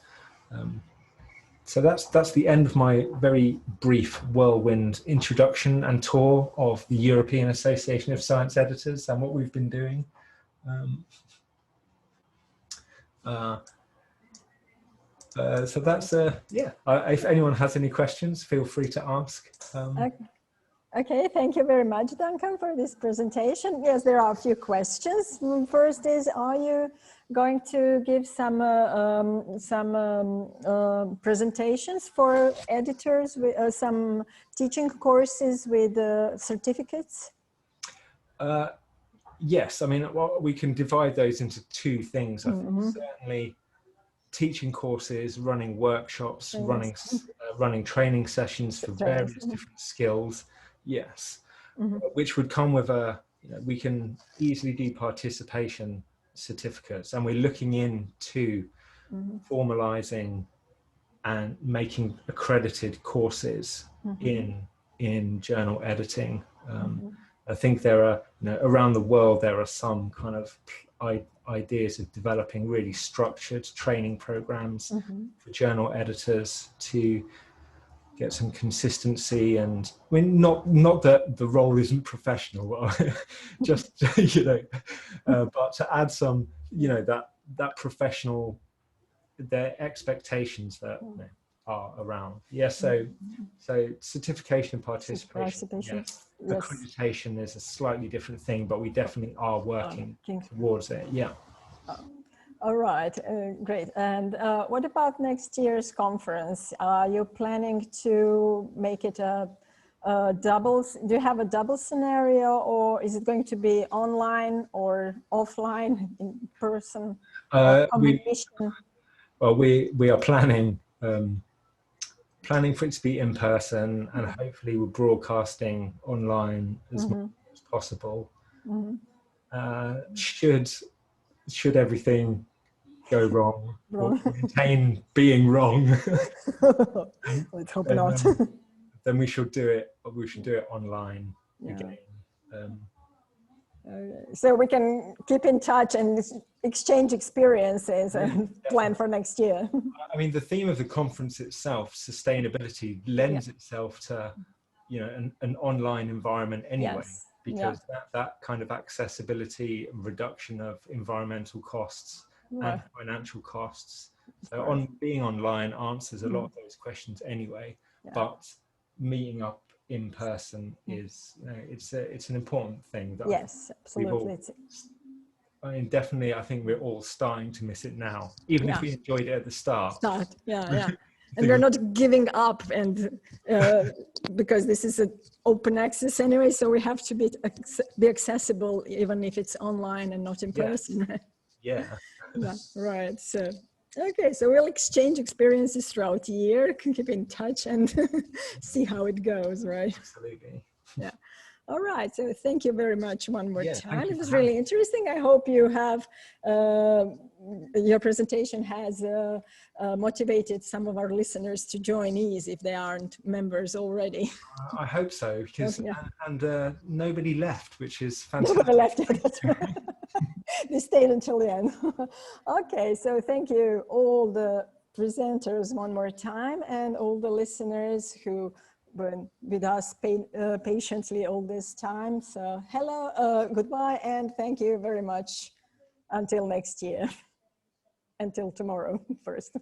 So that's the end of my very brief whirlwind introduction and tour of the European Association of Science Editors and what we've been doing. So that's if anyone has any questions, feel free to ask. Okay, thank you very much, Duncan, for this presentation. Yes, there are a few questions. First is, are you going to give some presentations for editors, with some teaching courses with certificates? Yes, I mean, well, we can divide those into two things. I think certainly teaching courses, running workshops, running training sessions for various different skills. Yes, which would come with we can easily do participation certificates, and we're looking into formalizing and making accredited courses in journal editing. I think there are, around the world, there are some kind of ideas of developing really structured training programs for journal editors to get some consistency. And I mean, not that the role isn't professional, just but to add some, that professional the expectations that are around. Yes, so certification and participation. Yes. Accreditation is a slightly different thing, but we definitely are working towards it. Yeah. All right, great. And what about next year's conference? Are you planning to make it a double? Do you have a double scenario, or is it going to be online or offline, in person? We are planning for it to be in person, and hopefully we're broadcasting online as much as possible. Should everything go wrong, or maintain being wrong, let's hope not. Then we should do it. We should do it online again. So we can keep in touch and exchange experiences and plan for next year. I mean, the theme of the conference itself, sustainability, lends itself to, an online environment anyway, because that kind of accessibility and reduction of environmental costs and financial costs. So being online answers a lot of those questions anyway, but meeting up in person is, it's an important thing. That absolutely. Definitely, I think we're all starting to miss it now, even if we enjoyed it at the start. And we're not giving up, and because this is an open access anyway, so we have to be accessible, even if it's online and not in person. Right. So okay, so we'll exchange experiences throughout the year, keep in touch, and see how it goes, right? Absolutely. Yeah. All right. So thank you very much one more time. It was really interesting. I hope you have, your presentation has motivated some of our listeners to join EASE if they aren't members already. I hope so, because and nobody left, which is fantastic. Nobody left. That's right. They stayed until the end. Okay. So thank you all the presenters one more time, and all the listeners who been with us patiently all this time. So hello, goodbye, and thank you very much. Until next year. Until tomorrow first.